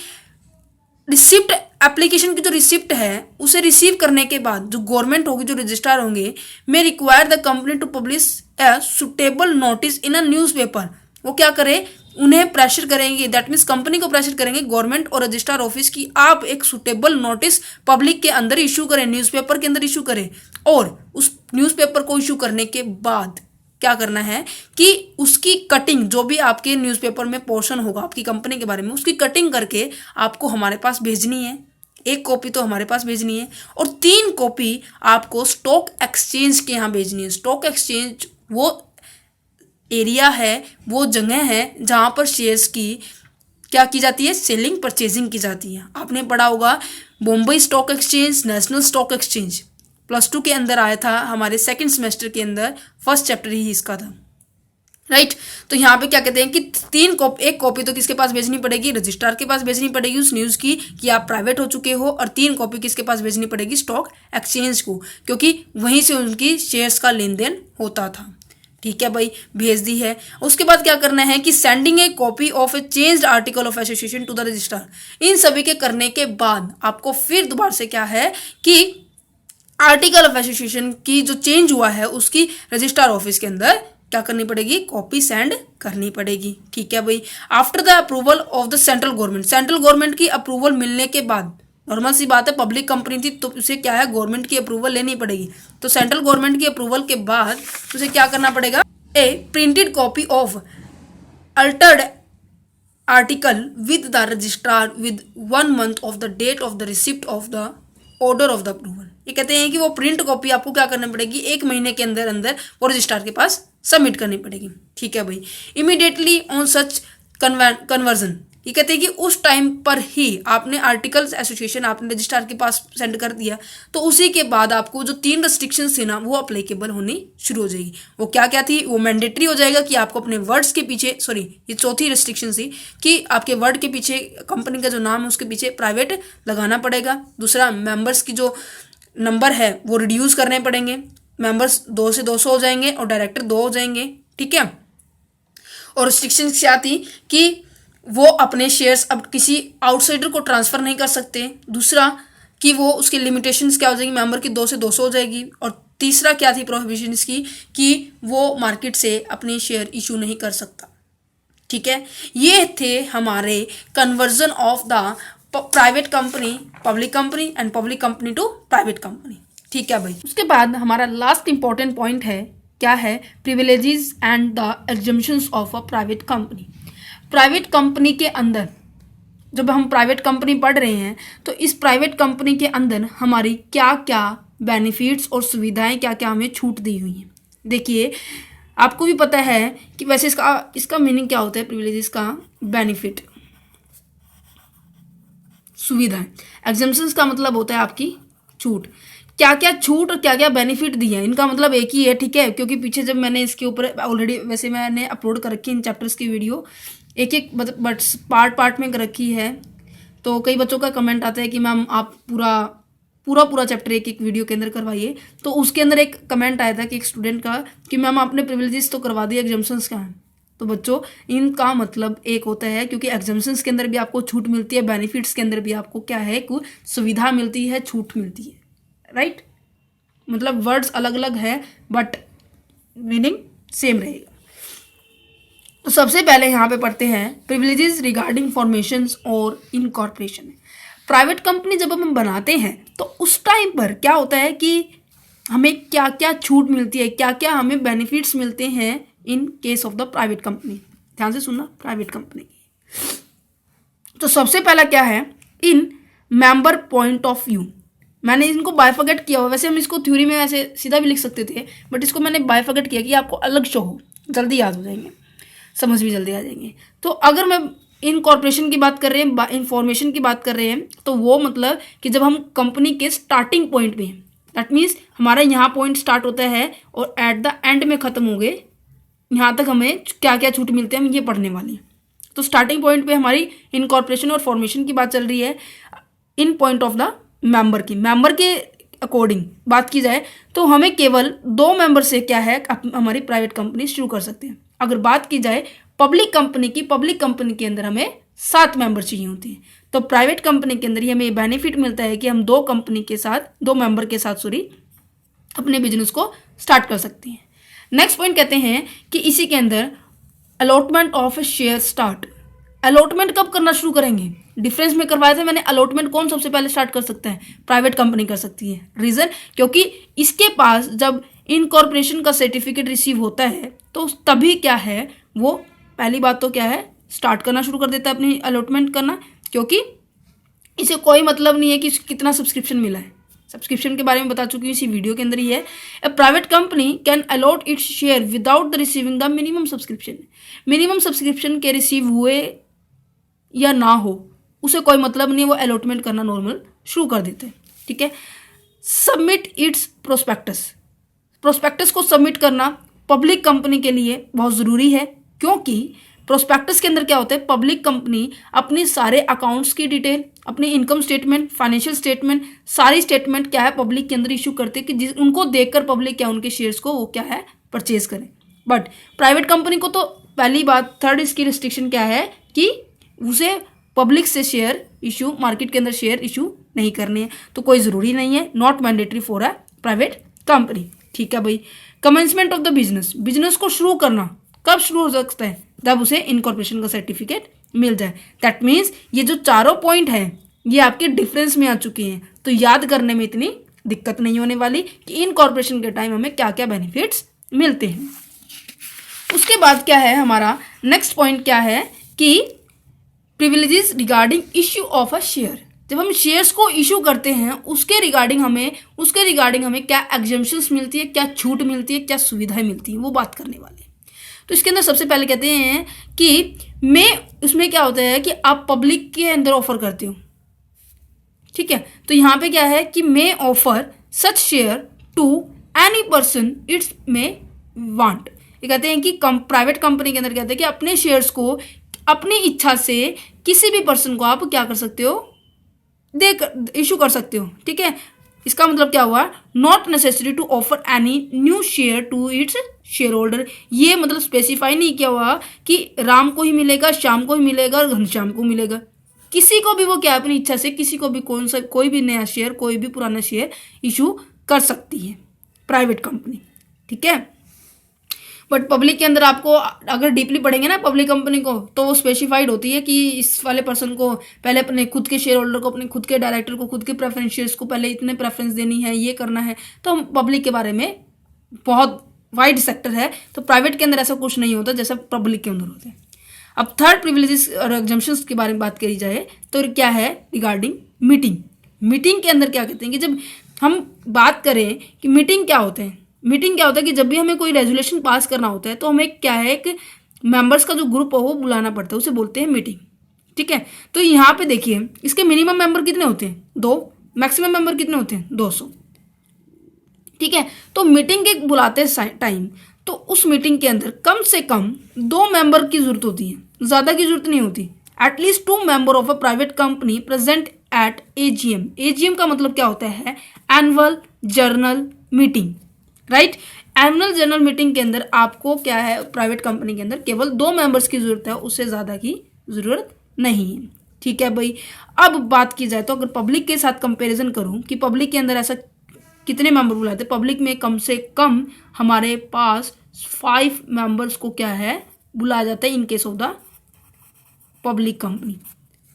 रिसिप्ट, एप्लीकेशन की जो रिसिप्ट है उसे रिसीव करने के बाद जो गवर्नमेंट होगी, जो रजिस्ट्रार होंगे, may require the company to publish a suitable notice in a newspaper. वो क्या करे, उन्हें प्रेशर करेंगे, दैट मीन्स कंपनी को प्रेशर करेंगे गवर्नमेंट और रजिस्ट्रार ऑफिस की, आप एक सुटेबल नोटिस पब्लिक के अंदर इशू करें, न्यूज़पेपर के अंदर इशू करें। और उस न्यूज़पेपर को इशू करने के बाद क्या करना है कि उसकी कटिंग, जो भी आपके न्यूज़पेपर में पोर्शन होगा आपकी कंपनी के बारे में, उसकी कटिंग करके आपको हमारे पास भेजनी है। एक कॉपी तो हमारे पास भेजनी है और 3 कॉपी आपको स्टॉक एक्सचेंज के यहाँ भेजनी है। स्टॉक एक्सचेंज वो एरिया है, वो जगह है जहाँ पर शेयर्स की क्या की जाती है, सेलिंग परचेजिंग की जाती है। आपने पढ़ा होगा Bombay stock exchange, national stock exchange, +2 के अंदर आया था, हमारे सेकंड सेमेस्टर के अंदर फर्स्ट चैप्टर ही इसका था। राइट, तो यहाँ पे क्या कहते हैं कि एक कॉपी तो किसके पास भेजनी पड़ेगी, रजिस्ट्रार के पास भेजनी पड़ेगी उस न्यूज़ की कि आप प्राइवेट हो चुके हो, और 3 कॉपी किसके पास भेजनी पड़ेगी, स्टॉक एक्सचेंज को, क्योंकि वहीं से उनकी शेयर्स का लेन देन होता था। ठीक है भाई, भेज दी है। उसके बाद क्या करना है कि sending a copy of a changed article of association to the registrar. इन सभी के करने के बाद आपको फिर दोबारा से क्या है कि आर्टिकल ऑफ एसोसिएशन की जो चेंज हुआ है उसकी रजिस्ट्रार ऑफिस के अंदर क्या करनी पड़ेगी, कॉपी सेंड करनी पड़ेगी। ठीक है भाई, after the approval of the central government, central government की अप्रूवल मिलने के बाद, नॉर्मल सी बात है, पब्लिक कंपनी थी तो उसे क्या है, गवर्नमेंट की अप्रूवल लेनी पड़ेगी। तो सेंट्रल गवर्नमेंट की अप्रूवल के बाद उसे क्या करना पड़ेगा, a printed copy of altered article with the registrar with 1 month of the date of the receipt of the order of the approval. ये कहते हैं कि वो प्रिंट कॉपी आपको क्या करनी पड़ेगी, 1 महीने के अंदर अंदर वो रजिस्ट्रार के पास सबमिट करनी पड़ेगी। ठीक है भाई, इमीडिएटली ऑन सच कन्वर्जन, ये कहते हैं कि उस टाइम पर ही आपने आर्टिकल्स एसोसिएशन आपने रजिस्ट्रार के पास सेंड कर दिया तो उसी के बाद आपको जो 3 रेस्ट्रिक्शंस थी ना वो अप्लीकेबल होनी शुरू हो जाएगी। वो क्या क्या थी, वो मैंडेटरी हो जाएगा कि आपको अपने वर्ड्स के पीछे, सॉरी ये चौथी रेस्ट्रिक्शन थी कि आपके वर्ड के पीछे कंपनी का जो नाम है उसके पीछे प्राइवेट लगाना पड़ेगा। दूसरा, मेंबर्स की जो नंबर है वो रिड्यूस करने पड़ेंगे, मेंबर्स 2 से 200 हो जाएंगे और डायरेक्टर 2 हो जाएंगे। ठीक है, और रिस्ट्रिक्शन क्या थी कि वो अपने शेयर्स अब किसी आउटसाइडर को ट्रांसफ़र नहीं कर सकते। दूसरा कि वो उसके लिमिटेशंस क्या हो जाएगी, मेंबर की 2 से 200 हो जाएगी। और तीसरा क्या थी प्रोहिबिशंस की कि वो मार्केट से अपने शेयर इशू नहीं कर सकता। ठीक है, ये थे हमारे conversion of the private company, public company and public company to private company. ठीक है भाई, उसके बाद हमारा लास्ट इंपॉर्टेंट पॉइंट है, क्या है, privileges and the exemptions of a private company. Private company के अंदर जब हम प्राइवेट कंपनी पढ़ रहे हैं तो इस प्राइवेट कंपनी के अंदर हमारी क्या क्या बेनिफिट्स और सुविधाएं, क्या क्या हमें छूट दी हुई हैं। देखिए, आपको भी पता है कि वैसे इसका मीनिंग क्या होता है, प्रिविलेजेस का बेनिफिट, सुविधाएं। एग्जम्पशंस का मतलब होता है आपकी छूट। क्या क्या छूट और क्या क्या बेनिफिट दिए हैं इनका मतलब एक ही है। ठीक है, क्योंकि पीछे जब मैंने इसके ऊपर ऑलरेडी वैसे मैंने अपलोड कर रखी इन चैप्टर्स की वीडियो, एक एक बट पार्ट में कर रखी है। तो कई बच्चों का कमेंट आता है कि मैम आप पूरा चैप्टर एक एक वीडियो के अंदर करवाइए। तो उसके अंदर एक कमेंट आया था कि एक स्टूडेंट का कि मैम आपने प्रिविलेजेस तो करवा दिया, एग्जम्पशंस क्या है। तो बच्चों इनका मतलब एक होता है, क्योंकि एग्जाम्शंस के अंदर भी आपको छूट मिलती है, बेनिफिट्स के अंदर भी आपको क्या है, कुछ सुविधा मिलती है, छूट मिलती है, राइट। मतलब वर्ड्स अलग अलग है बट मीनिंग सेम रहेगा। तो सबसे पहले यहाँ पे पढ़ते हैं प्रिविलेजेस रिगार्डिंग फॉर्मेशंस और इनकॉर्पोरेशन। प्राइवेट कंपनी जब हम बनाते हैं तो उस टाइम पर क्या होता है कि हमें क्या क्या छूट मिलती है, क्या क्या हमें बेनिफिट्स मिलते हैं in case of the private company. ध्यान से सुनना, प्राइवेट कंपनी। तो सबसे पहला क्या है, इन मेंबर पॉइंट ऑफ व्यू। मैंने इनको बाइफर्केट किया हुआ, वैसे हम इसको थ्योरी में ऐसे सीधा भी लिख सकते थे, बट इसको मैंने बाइफर्केट किया कि आपको अलग शो हो, जल्दी याद हो जाएंगे, समझ भी जल्दी आ जाएंगे। तो अगर मैं इनकॉर्पोरेशन की बात कर रहे हैं, इंफॉर्मेशन की बात कर रहे हैं, तो वो मतलब कि जब हम कंपनी के स्टार्टिंग पॉइंट में हैं, दैट मीन्स हमारा यहाँ पॉइंट स्टार्ट होता है और एट द एंड में ख़त्म हो गए, यहाँ तक हमें क्या क्या छूट मिलते हैं हम ये पढ़ने वाले हैं। तो स्टार्टिंग पॉइंट पे हमारी इनकॉर्पोरेशन और फॉर्मेशन की बात चल रही है। इन पॉइंट ऑफ द मेंबर की, मेंबर के अकॉर्डिंग बात की जाए तो हमें केवल 2 मेंबर से क्या है हमारी प्राइवेट कंपनी शुरू कर सकते हैं। अगर बात की जाए पब्लिक कंपनी की, पब्लिक कंपनी के अंदर हमें 7 मेंबर चाहिए होते हैं। तो प्राइवेट कंपनी के अंदर ही हमें बेनिफिट मिलता है कि हम 2 मेंबर के साथ अपने बिजनेस को स्टार्ट कर सकते हैं। नेक्स्ट पॉइंट कहते हैं कि इसी के अंदर allotment of share start. Allotment कब करना शुरू करेंगे, डिफरेंस में करवाया था मैंने। अलॉटमेंट कौन सबसे पहले स्टार्ट कर सकता है, प्राइवेट कंपनी कर सकती है। रीज़न, क्योंकि इसके पास जब इनकॉर्पोरेशन का सर्टिफिकेट रिसीव होता है तो तभी क्या है, वो पहली बात तो क्या है, स्टार्ट करना शुरू कर देता है अपनी अलॉटमेंट करना, क्योंकि इसे कोई मतलब नहीं है कि कितना सब्सक्रिप्शन मिला है। सब्सक्रिप्शन के बारे में बता चुकी हूँ इसी वीडियो के अंदर ही है। A private company can allot its share without the receiving the minimum subscription. Minimum subscription के रिसीव हुए या ना हो उसे कोई मतलब नहीं है, वो अलॉटमेंट करना नॉर्मल शुरू कर देते हैं, ठीक है। Submit it's prospectus. प्रोस्पेक्टस को सबमिट करना पब्लिक कंपनी के लिए बहुत ज़रूरी है, क्योंकि प्रोस्पेक्टस के अंदर क्या होता है, पब्लिक कंपनी अपने सारे अकाउंट्स की डिटेल, अपनी इनकम स्टेटमेंट, फाइनेंशियल स्टेटमेंट, सारी स्टेटमेंट क्या है पब्लिक के अंदर इशू करते हैं कि उनको देखकर पब्लिक क्या उनके शेयर्स को वो क्या है परचेज करें। बट प्राइवेट कंपनी को तो पहली बात, थर्ड इसकी रिस्ट्रिक्शन क्या है कि उसे पब्लिक से शेयर इशू, मार्केट के अंदर शेयर इशू नहीं करने हैं, तो कोई ज़रूरी नहीं है, not mandatory for a private company, ठीक है भाई। Commencement of the business, business को शुरू करना कब शुरू हो सकता है, जब उसे इनकॉर्पोरेशन का सर्टिफिकेट मिल जाए। दैट मीन्स ये जो चारों पॉइंट हैं ये आपके डिफरेंस में आ चुके हैं, तो याद करने में इतनी दिक्कत नहीं होने वाली कि इनकॉर्पोरेशन के टाइम हमें क्या क्या बेनिफिट्स मिलते हैं। उसके बाद क्या है हमारा नेक्स्ट पॉइंट क्या है कि privileges regarding issue of a share. जब हम शेयर्स को इशू करते हैं उसके रिगार्डिंग हमें क्या एग्जम्पशंस मिलती है, क्या छूट मिलती है, क्या सुविधाएं मिलती हैं, वो बात करने वाले हैं। तो इसके अंदर सबसे पहले कहते हैं कि उसमें क्या होता है कि आप पब्लिक के अंदर ऑफर करते हो, ठीक है। तो यहाँ पे क्या है कि may offer such share to any person its may want. ये कहते हैं कि प्राइवेट कंपनी के अंदर कहते हैं कि अपने शेयर्स को अपनी इच्छा से किसी भी पर्सन को आप क्या कर सकते हो, इशू कर सकते हो, ठीक है। इसका मतलब क्या हुआ, not necessary to offer any new share to its shareholder. ये मतलब स्पेसिफाई नहीं किया हुआ कि राम को ही मिलेगा, श्याम को ही मिलेगा और घनश्याम को मिलेगा। किसी को भी वो क्या अपनी इच्छा से किसी को भी कोई भी नया शेयर, कोई भी पुराना शेयर इशू कर सकती है प्राइवेट कंपनी, ठीक है। बट पब्लिक के अंदर आपको अगर डीपली पढ़ेंगे ना पब्लिक कंपनी को, तो वो स्पेसिफाइड होती है कि इस वाले पर्सन को पहले अपने खुद के शेयर होल्डर को, अपने खुद के डायरेक्टर को, खुद के प्रेफरेंस शेयर्स को पहले इतने प्रेफरेंस देनी है, ये करना है। तो हम पब्लिक के बारे में बहुत वाइड सेक्टर है, तो प्राइवेट के अंदर ऐसा कुछ नहीं होता जैसा पब्लिक के अंदर होता है। अब थर्ड प्रिविलेजेस और एग्जम्पशंस के बारे में बात करी जाए तो क्या है, रिगार्डिंग मीटिंग। मीटिंग के अंदर क्या कहते हैं कि जब हम बात करें कि मीटिंग क्या होते हैं, मीटिंग क्या होता है कि जब भी हमें कोई रेजोल्यूशन पास करना होता है तो हमें क्या है, एक मेंबर्स का जो ग्रुप है वो बुलाना पड़ता है, उसे बोलते हैं मीटिंग, ठीक है। तो यहाँ पे देखिए इसके मिनिमम मेंबर कितने होते हैं, 2, मैक्सिमम मेंबर कितने होते हैं, 200, ठीक है। तो मीटिंग के बुलाते टाइम तो उस मीटिंग के अंदर कम से कम 2 मेंबर की जरूरत होती है, ज़्यादा की जरूरत नहीं होती। At least 2 member of a private company present at AGM। AGM का मतलब क्या होता है, annual journal meeting, right. Annual general meeting के अंदर आपको क्या है, प्राइवेट कंपनी के अंदर केवल 2 मेंबर्स की जरूरत है, उससे ज़्यादा की जरूरत नहीं है। ठीक है भाई। अब बात की जाए तो अगर पब्लिक के साथ कंपैरिजन करूं कि पब्लिक के अंदर ऐसा कितने मेंबर बुलाते हैं, पब्लिक में कम से कम हमारे पास 5 मेंबर्स को क्या है बुलाया जाता है in case of the public company.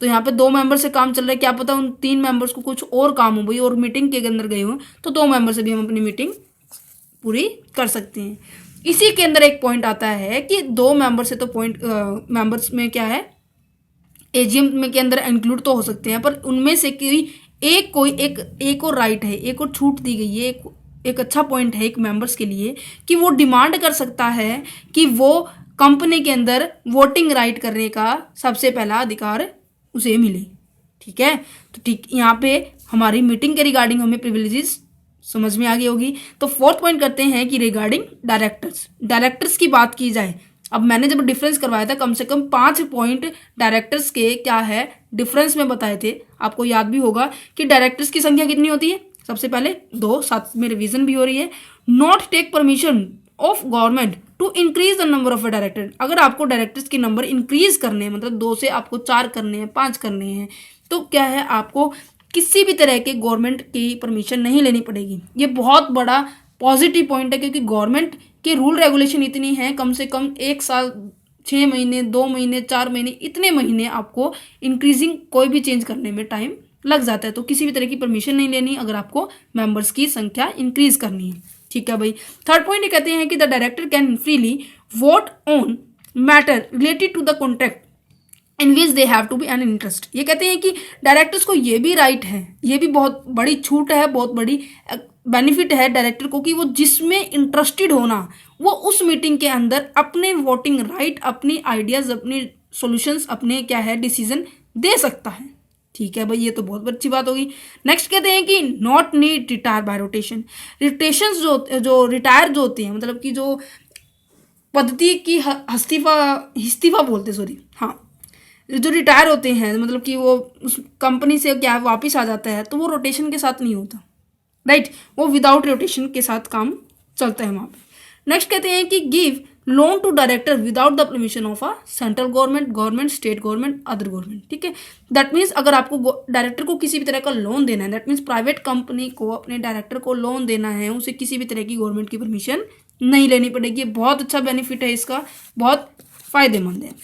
तो यहाँ पे 2 मेंबर से काम चल रहा है, क्या पता उन 3 मेंबर्स को कुछ और काम हो भाई और मीटिंग के अंदर गए हो, तो 2 मेंबर से भी हम अपनी मीटिंग पूरी कर सकते हैं। इसी के अंदर एक पॉइंट आता है कि 2 मेंबर से तो पॉइंट मेंबर्स में क्या है, एजीएम में के अंदर इंक्लूड तो हो सकते हैं, पर उनमें से कोई एक और राइट है, एक और छूट दी गई है, एक अच्छा पॉइंट है एक मेंबर्स के लिए कि वो डिमांड कर सकता है कि वो कंपनी के अंदर वोटिंग राइट करने का सबसे पहला अधिकार उसे मिले। ठीक है, तो ठीक यहाँ पे हमारी मीटिंग के रिगार्डिंग हमें प्रिविलेजेस समझ में आ गई होगी। तो 4th पॉइंट करते हैं कि रिगार्डिंग डायरेक्टर्स की बात की जाए। अब मैंने जब डिफरेंस करवाया था कम से कम 5 पॉइंट डायरेक्टर्स के क्या है डिफरेंस में बताए थे, आपको याद भी होगा कि डायरेक्टर्स की संख्या कितनी होती है, सबसे पहले 2, साथ में रिवीजन भी हो रही है। Not take permission of government to increase the number of director. अगर आपको डायरेक्टर्स के नंबर इंक्रीज करने हैं, मतलब 2 से आपको 4 करने हैं, 5 करने हैं, तो क्या है आपको किसी भी तरह के गवर्नमेंट की परमिशन नहीं लेनी पड़ेगी। ये बहुत बड़ा पॉजिटिव पॉइंट है क्योंकि गवर्नमेंट के रूल रेगुलेशन इतनी है, कम से कम 1 साल 6 महीने 2 महीने 4 महीने इतने महीने आपको इंक्रीजिंग कोई भी चेंज करने में टाइम लग जाता है। तो किसी भी तरह की परमिशन नहीं लेनी अगर आपको मेंबर्स की संख्या इंक्रीज करनी है। ठीक है भाई। 3rd पॉइंट ये कहते हैं कि the director can freely vote on matter related to the contract in which they have to be an interest. ये कहते हैं कि डायरेक्टर्स को ये भी राइट है, ये भी बहुत बड़ी छूट है, बहुत बड़ी बेनिफिट है डायरेक्टर को कि वो जिसमें इंटरेस्टेड होना वो उस मीटिंग के अंदर अपने वोटिंग राइट, अपनी आइडियाज, अपनी सॉल्यूशंस, अपने क्या है डिसीजन दे सकता है। ठीक है भाई, ये तो बहुत अच्छी बात होगी। नेक्स्ट कहते हैं कि not need retire by rotation. Rotation जो रिटायर जो होती हैं, मतलब कि जो पद्धति की इस्तीफा बोलते, सॉरी, हाँ, जो रिटायर होते हैं, मतलब कि वो उस कंपनी से क्या वापस आ जाता है, तो वो रोटेशन के साथ नहीं होता, राइट, वो विदाउट रोटेशन के साथ काम चलता है वहाँ पे। नेक्स्ट कहते हैं कि give loan to director without the permission of a central government, state government, other government. ठीक है, दैट मीन्स अगर आपको डायरेक्टर को किसी भी तरह का लोन देना है, दैट मीन्स प्राइवेट कंपनी को अपने डायरेक्टर को लोन देना है, उसे किसी भी तरह की गवर्नमेंट की परमिशन नहीं लेनी पड़ेगी। बहुत अच्छा बेनिफिट है इसका, बहुत फायदेमंद है।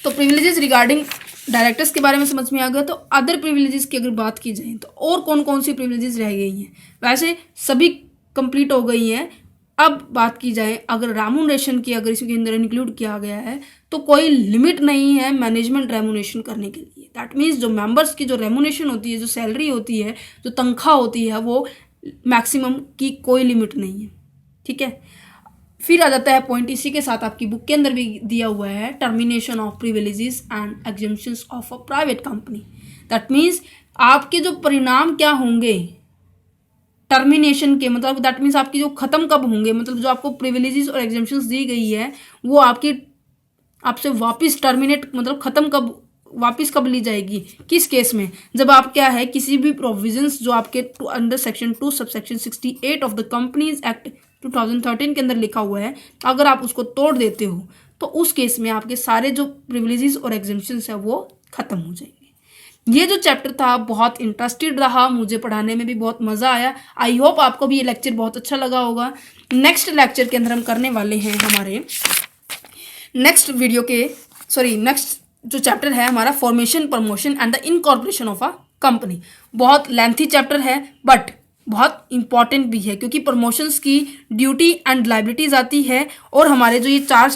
तो प्रिविलेजेस रिगार्डिंग डायरेक्टर्स के बारे में समझ में आ गया। तो अदर प्रिविलेजेस की अगर बात की जाए तो और कौन कौन सी प्रिविलेजेस रह गई हैं, वैसे सभी कंप्लीट हो गई हैं। अब बात की जाए अगर रेम्यूनरेशन की, अगर इसके अंदर इंक्लूड किया गया है तो कोई लिमिट नहीं है मैनेजमेंट रेम्यूनरेशन करने के लिए। दैट मीन्स जो मेंबर्स की जो रेम्यूनरेशन होती है, जो सैलरी होती है, जो तनख्वाह होती है, वो मैक्सिमम की कोई लिमिट नहीं है। ठीक है, फिर आ जाता है पॉइंट, इसी के साथ आपकी बुक के अंदर भी दिया हुआ है, termination of privileges and exemptions of a private company. That means आपके जो परिणाम क्या होंगे टर्मिनेशन के, मतलब दैट मीन्स आपकी जो खत्म कब होंगे, मतलब जो आपको प्रिविलेजेस और एग्जेम्पशंस दी गई है वो आपसे वापस टर्मिनेट, मतलब खत्म कब, वापस कब ली जाएगी, किस केस में, जब आप क्या है किसी भी प्रोविजंस जो आपके under section 2 subsection 68 of the companies act 2013 के अंदर लिखा हुआ है, अगर आप उसको तोड़ देते हो तो उस केस में आपके सारे जो प्रिविलेजेस और एग्जेम्पशंस है वो खत्म हो जाएंगे। ये जो चैप्टर था बहुत इंटरेस्टेड रहा, मुझे पढ़ाने में भी बहुत मज़ा आया। आई होप आपको भी ये लेक्चर बहुत अच्छा लगा होगा। नेक्स्ट लेक्चर के अंदर हम करने वाले हैं हमारे नेक्स्ट जो चैप्टर है हमारा formation, promotion and the incorporation of a company. बहुत लेंथी चैप्टर है बट बहुत इंपॉर्टेंट भी है क्योंकि प्रमोशंस की ड्यूटी एंड लाइबिलिटीज आती है और हमारे जो ये 4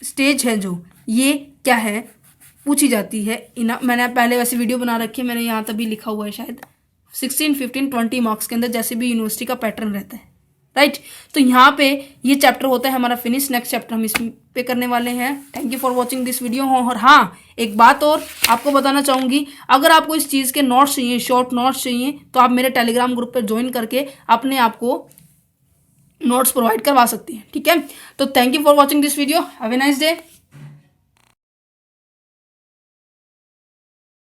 स्टेज है जो ये क्या है पूछी जाती है। मैंने पहले वैसे वीडियो बना रखी है, मैंने यहाँ तक भी लिखा हुआ है शायद 16, 15, 20 मार्क्स के अंदर, जैसे भी यूनिवर्सिटी का पैटर्न रहता है, राइट। तो यहाँ पे ये चैप्टर होता है हमारा फिनिश। नेक्स्ट चैप्टर हम इस पे करने वाले हैं। Thank you for watching this video. और हाँ, एक बात और आपको बताना चाहूँगी, अगर आपको इस चीज़ के नोट्स चाहिए, शॉर्ट नोट्स चाहिए, तो आप मेरे टेलीग्राम ग्रुप पर ज्वाइन करके अपने आप को नोट्स प्रोवाइड करवा सकती हैं। ठीक है, तो thank you for watching this video. Have a nice day.